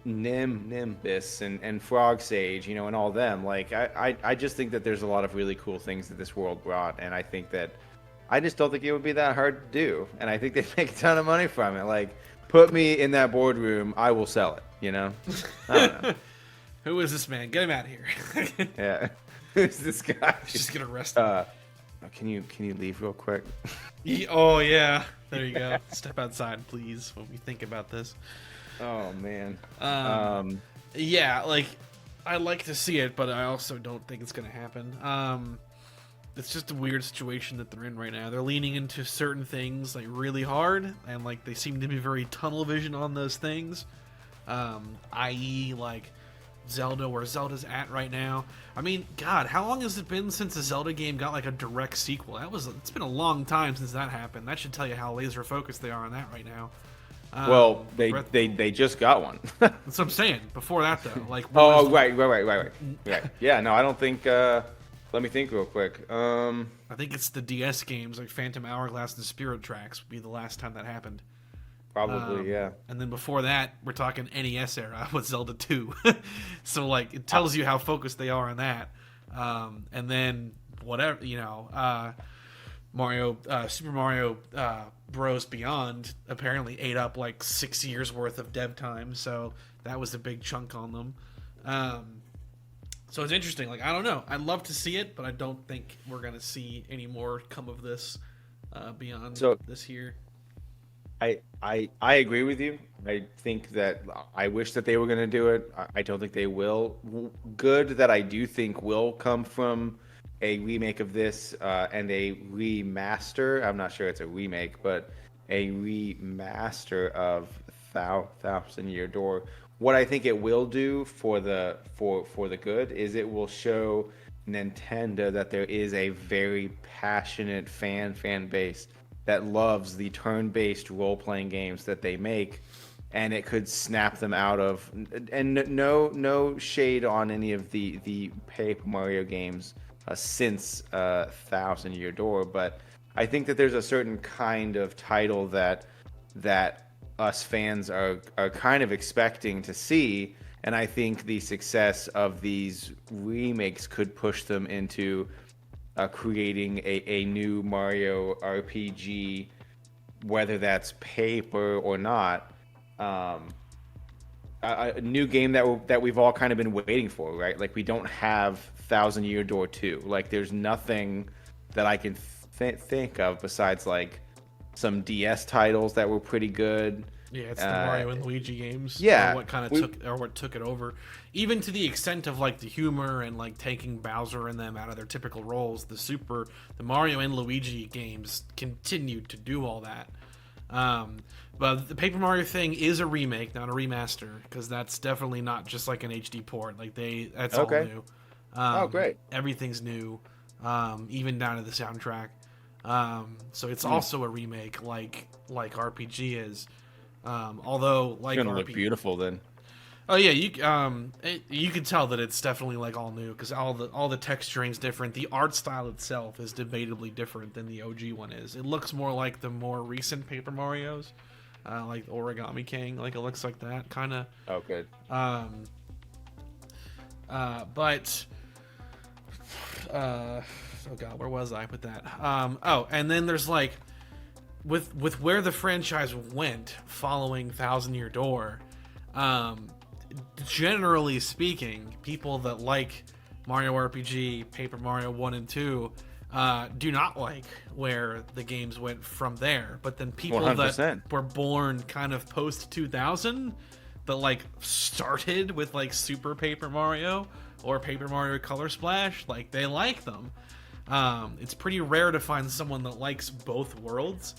Nimbus and Frog Sage, and all them. Like I just think that there's a lot of really cool things that this world brought, and I just don't think it would be that hard to do, and I think they'd make a ton of money from it. Like, put me in that boardroom, I will sell it. I don't know. Who is this man? Get him out of here. Yeah. Who's this guy? Just get arrested. Can you leave real quick? Oh yeah, there you go. Step outside, please, when we think about this. Oh man. Yeah, like I like to see it, but I also don't think it's gonna happen. It's just a weird situation that they're in right now. They're leaning into certain things like really hard, and like they seem to be very tunnel vision on those things. I.e., like Zelda, where Zelda's at right now. I mean, God, how long has it been since a Zelda game got like a direct sequel? It's been a long time since that happened. That should tell you how laser focused they are on that right now. Well, they just got one. That's what I'm saying. Before that, though, like right. Yeah, no, I don't think. Let me think real quick. I think it's the DS games like Phantom Hourglass and Spirit Tracks would be the last time that happened. Probably, yeah. And then before that, we're talking NES era with Zelda 2. So, like, it tells you how focused they are on that. And then, whatever, Super Mario Bros. Beyond apparently ate up, like, 6 years worth of dev time. So, that was a big chunk on them. So, it's interesting. Like, I don't know. I'd love to see it, but I don't think we're going to see any more come of this beyond this year. I agree with you. I think that I wish that they were going to do it. I don't think they will. Good that I do think will come from a remake of this and a remaster. I'm not sure it's a remake, but a remaster of Thousand Year Door. What I think it will do for the good is it will show Nintendo that there is a very passionate fan base that loves the turn-based role-playing games that they make, and it could snap them out of. And no shade on any of the Paper Mario games since Thousand Year Door, but I think that there's a certain kind of title that us fans are kind of expecting to see, and I think the success of these remakes could push them into creating a new Mario RPG, whether that's paper or not. A new game that we've all kind of been waiting for, right? Like, we don't have Thousand Year Door 2. Like, there's nothing that I can think of besides like some DS titles that were pretty good. Yeah, it's the Mario and Luigi games. Yeah, what took it over, even to the extent of like the humor and like taking Bowser and them out of their typical roles. The Mario and Luigi games continued to do all that. But the Paper Mario thing is a remake, not a remaster, because that's definitely not just like an HD port. Like that's all new. Great! Everything's new, even down to the soundtrack. So it's also a remake, like RPG is. Although, like, it's gonna look beautiful then. Oh yeah, you can tell that it's definitely like all new because all the texturing's different. The art style itself is debatably different than the OG one is. It looks more like the more recent Paper Marios, like Origami King. Like, it looks like that kind of. Oh, good. But oh god, where was I with that? And then there's like. With where the franchise went following Thousand Year Door, generally speaking, people that like Mario RPG, Paper Mario 1 and 2, do not like where the games went from there. But then people 100%. That were born kind of post 2000 that like started with like Super Paper Mario or Paper Mario Color Splash, like they like them. It's pretty rare to find someone that likes both worlds.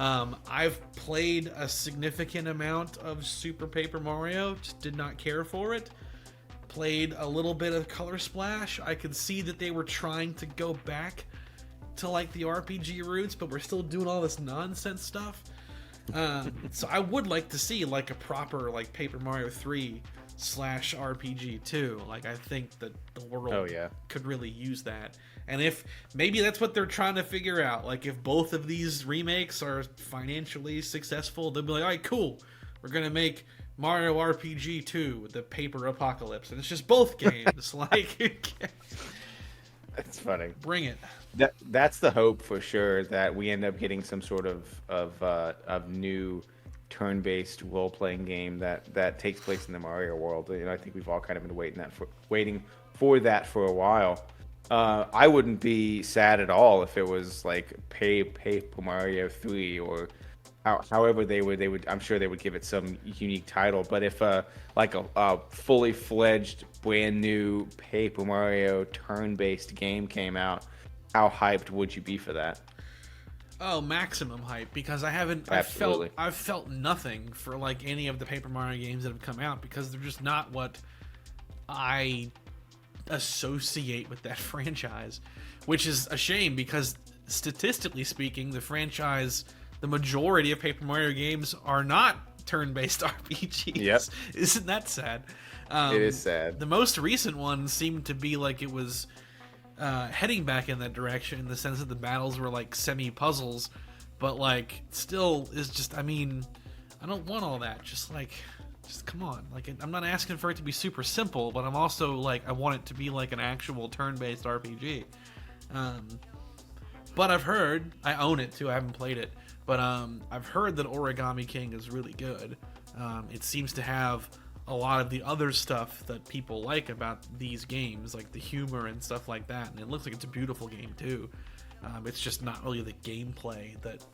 I've played a significant amount of Super Paper Mario, just did not care for it. Played a little bit of Color Splash. I could see that they were trying to go back to like the RPG roots, but we're still doing all this nonsense stuff. So I would like to see like a proper like Paper Mario 3 slash RPG too. Like, I think that the world Oh, yeah. could really use that. And if maybe that's what they're trying to figure out. Like, if both of these remakes are financially successful, they'll be like, all right, cool. We're going to make Mario RPG 2 with the paper apocalypse. And it's just both games. Like, That's funny. bring it. That's the hope for sure, that we end up getting some sort of new turn-based role-playing game that takes place in the Mario world. I think we've all kind of been waiting for that for a while. I wouldn't be sad at all if it was like Paper Mario 3, or however they would. I'm sure they would give it some unique title. But if like a fully fledged, brand new Paper Mario turn-based game came out, how hyped would you be for that? Oh, maximum hype, because Absolutely. I've felt nothing for like any of the Paper Mario games that have come out, because they're just not what I associate with that franchise, which is a shame, because statistically speaking, the majority of Paper Mario games are not turn-based RPGs. Yep. Isn't that sad? It is sad. The most recent one seemed to be like it was heading back in that direction, in the sense that the battles were like semi-puzzles, but like still is just, I mean, I don't want all that. Just come on. Like, I'm not asking for it to be super simple, but I'm also like, I want it to be like an actual turn-based RPG. But I've heard, I own it too, I haven't played it, but I've heard that Origami King is really good. It seems to have a lot of the other stuff that people like about these games, like the humor and stuff like that, and it looks like it's a beautiful game too. It's just not really the gameplay that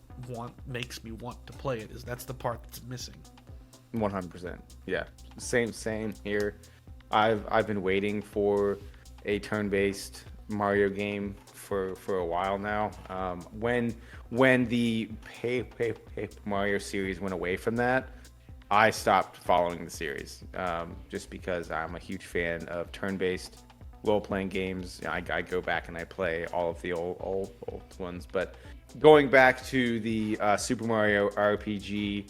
makes me want to play it. That's the part that's missing. 100%. Yeah. Same here. I've been waiting for a turn-based Mario game for a while now. When the Paper Mario series went away from that, I stopped following the series, just because I'm a huge fan of turn-based role-playing games. I go back and I play all of the old ones. But going back to the Super Mario RPG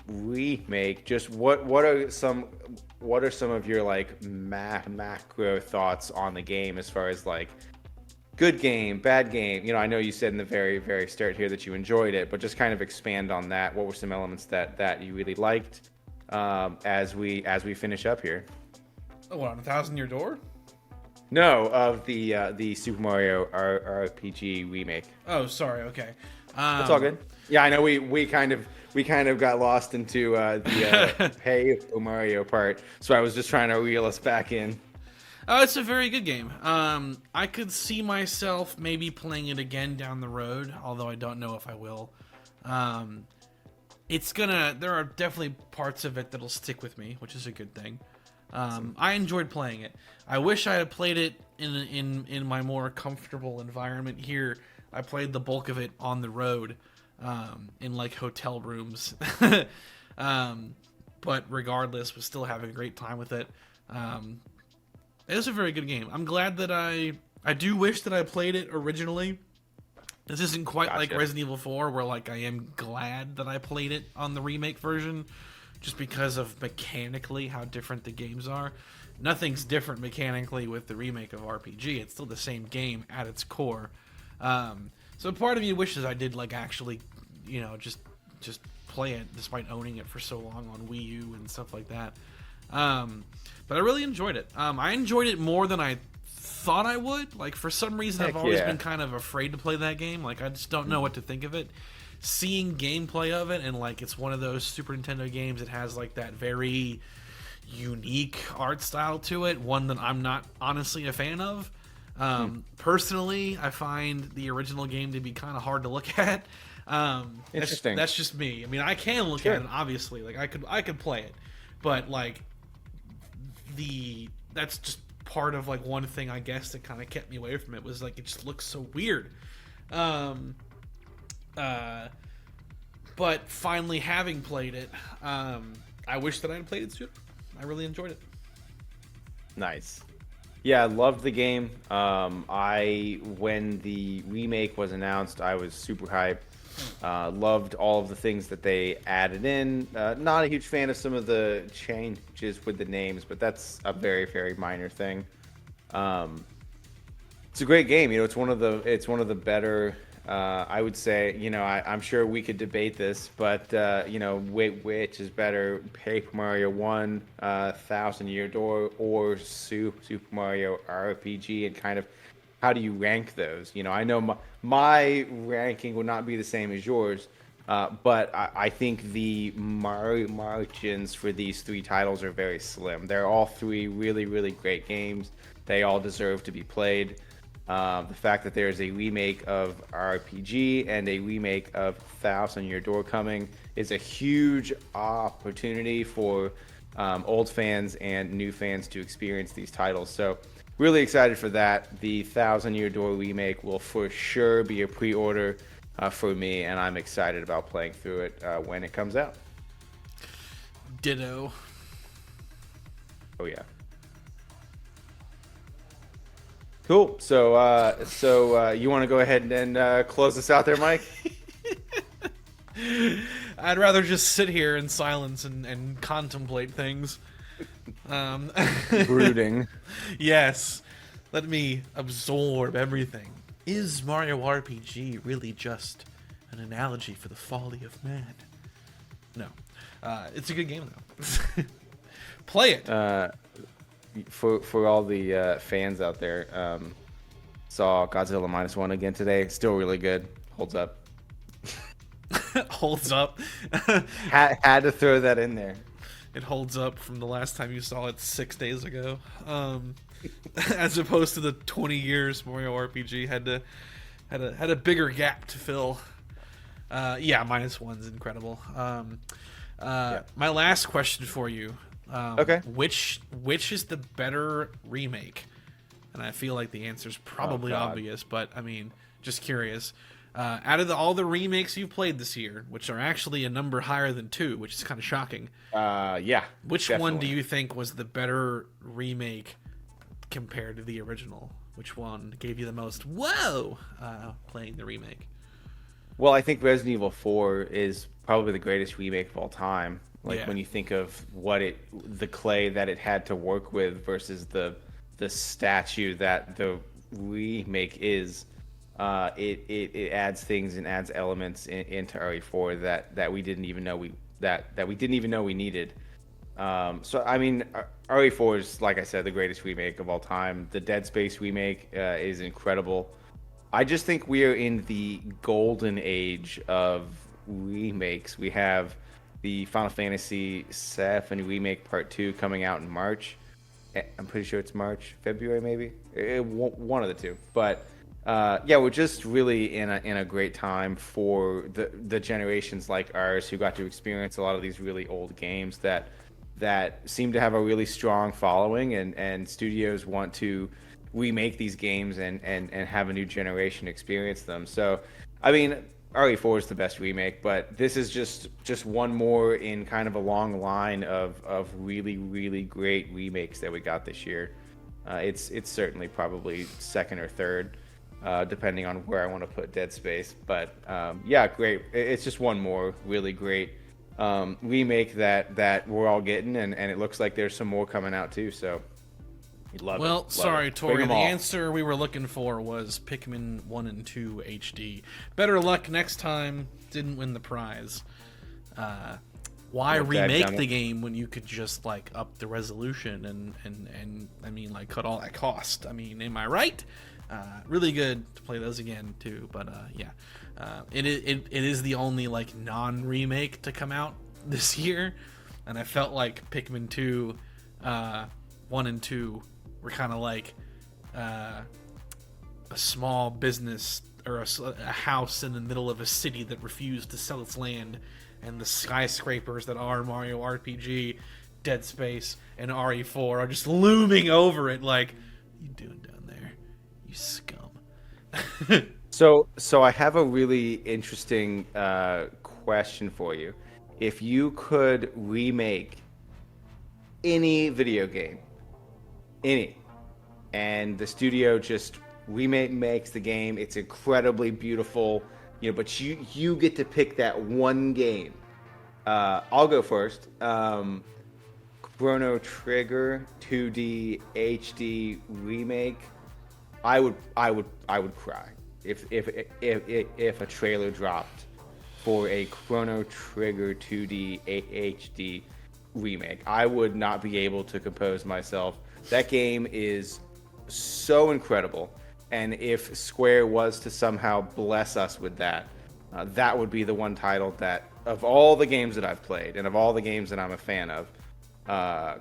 remake, just what are some of your like macro thoughts on the game, as far as like good game, bad game? I know you said in the very, very start here that you enjoyed it, but just kind of expand on that. What were some elements that you really liked, as we finish up here? Oh, what, on 1,000 Year Door? No, of the Super Mario RPG remake. Oh, sorry. Okay. It's all good. Yeah, I know we kind of got lost into the Paper Mario part, so I was just trying to reel us back in. It's a very good game. I could see myself maybe playing it again down the road, although I don't know if I will. There are definitely parts of it that'll stick with me, which is a good thing. I enjoyed playing it. I wish I had played it in my more comfortable environment here. I played the bulk of it on the road, in like hotel rooms. But regardless, was still having a great time with it. It was a very good game. I'm glad that I do wish that I played it originally. This isn't quite like Resident Evil 4, where like I am glad that I played it on the remake version, just because of mechanically how different the games are. Nothing's different mechanically with the remake of RPG. It's still the same game at its core. So part of me wishes I did like actually, just play it, despite owning it for so long on Wii U and stuff like that. But I really enjoyed it. I enjoyed it more than I thought I would. Like, for some reason, I've always been kind of afraid to play that game. Like, I just don't know what to think of it. Seeing gameplay of it, and like, it's one of those Super Nintendo games that has like that very unique art style to it, one that I'm not honestly a fan of. Personally, I find the original game to be kind of hard to look at. Interesting. That's just me. I mean, I can look at it, obviously. Like, I could play it, but like that's just part of like one thing, I guess, that kind of kept me away from it, was like it just looks so weird. But finally having played it, I wish that I had played it sooner. I really enjoyed it. Nice. Yeah, I loved the game. When the remake was announced, I was super hyped. Loved all of the things that they added in. Not a huge fan of some of the changes with the names, but that's a very, very minor thing. It's a great game. You know, it's one of the better. I would say, you know, I'm sure we could debate this, but you know, which is better, Paper Mario 1, Thousand Year Door, or Super Mario RPG, and kind of how do you rank those? You know, I know my ranking will not be the same as yours, but I think the margins for these three titles are very slim. They're all three really, really great games. They all deserve to be played. The fact that there's a remake of RPG and a remake of Thousand Year Door coming is a huge opportunity for old fans and new fans to experience these titles. So really excited for that. The Thousand Year Door remake will for sure be a pre-order for me, and I'm excited about playing through it when it comes out. Ditto. Oh yeah. Cool. So you want to go ahead and close this out there, Mike? I'd rather just sit here in silence and contemplate things. Brooding. Yes. Let me absorb everything. Is Mario RPG really just an analogy for the folly of man? No. It's a good game, though. Play it. For all the fans out there, saw Godzilla -1 again today. Still really good. Holds up. Holds up. Had to throw that in there. It holds up from the last time you saw it 6 days ago. As opposed to the 20 years Mario RPG had a bigger gap to fill. Yeah, -1's incredible. Yeah. My last question for you. Okay. Which is the better remake? And I feel like the answer's probably obvious, but I mean, just curious. Out of all the remakes you've played this year, which are actually a number higher than 2, which is kind of shocking. Yeah. Which definitely. one do you think was the better remake compared to the original? Which one gave you the most whoa playing the remake? Well, I think Resident Evil 4 is probably the greatest remake of all time. Like when you think of the clay that it had to work with versus the statue that the remake is, it adds things and adds elements into RE4 that we didn't even know we needed. So I mean, RE4 is, like I said, the greatest remake of all time. The Dead Space remake is incredible. I just think we are in the golden age of remakes. We have the Final Fantasy VII Remake Part 2 coming out in March. I'm pretty sure it's March, February maybe. One of the two. But yeah, we're just really in a great time for the generations like ours who got to experience a lot of these really old games that seem to have a really strong following, and studios want to remake these games and have a new generation experience them. So, I mean, RE4 is the best remake, but this is just one more in kind of a long line of really, really great remakes that we got this year. It's certainly probably second or third, depending on where I want to put Dead Space. But yeah, great. It's just one more really great remake that we're all getting, and it looks like there's some more coming out too. So. Well, sorry, Tory. The answer we were looking for was Pikmin 1 and 2 HD. Better luck next time. Didn't win the prize. Why remake the game when you could just like up the resolution and I mean like cut all that cost? I mean, am I right? Really good to play those again too. But yeah, it is the only like non-remake to come out this year, and I felt like Pikmin 2, 1 and 2. We're kind of like a small business or a house in the middle of a city that refused to sell its land, and the skyscrapers that are Mario RPG, Dead Space, and RE4 are just looming over it like, what are you doing down there, you scum? So I have a really interesting question for you. If you could remake any video game, and the studio just makes the game, it's incredibly beautiful, but you get to pick that one game. I'll go first. Chrono Trigger 2D HD remake. I would cry if a trailer dropped for a Chrono Trigger 2D HD remake. I would not be able to compose myself. That game is so incredible, and if Square was to somehow bless us with that, that would be the one title that, of all the games that I've played and of all the games that I'm a fan of,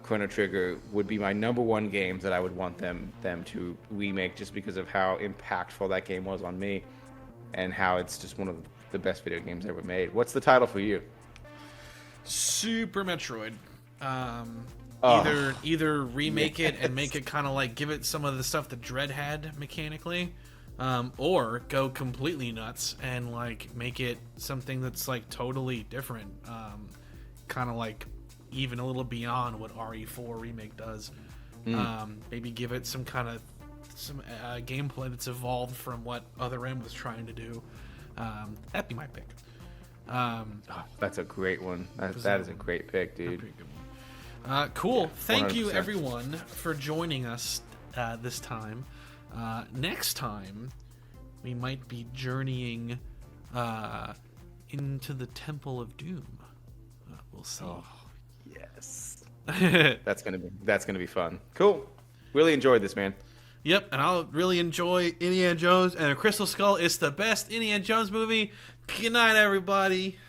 Chrono Trigger would be my number one game that I would want them to remake, just because of how impactful that game was on me and how it's just one of the best video games ever made. What's the title for you? Super Metroid. Oh. Either remake it and make it kind of like give it some of the stuff that Dread had mechanically, or go completely nuts and like make it something that's like totally different, kind of like even a little beyond what RE4 remake does. Maybe give it some kind of gameplay that's evolved from what Other M was trying to do. That'd be my pick. That's a great one. That is a great pick, dude. Cool. Yeah, Thank you, 100%. everyone, for joining us this time. Next time, we might be journeying into the Temple of Doom. We'll see. Oh, yes. That's gonna be fun. Cool. Really enjoyed this, man. Yep, and I'll really enjoy Indiana Jones and a Crystal Skull. It's the best Indiana Jones movie. Good night, everybody.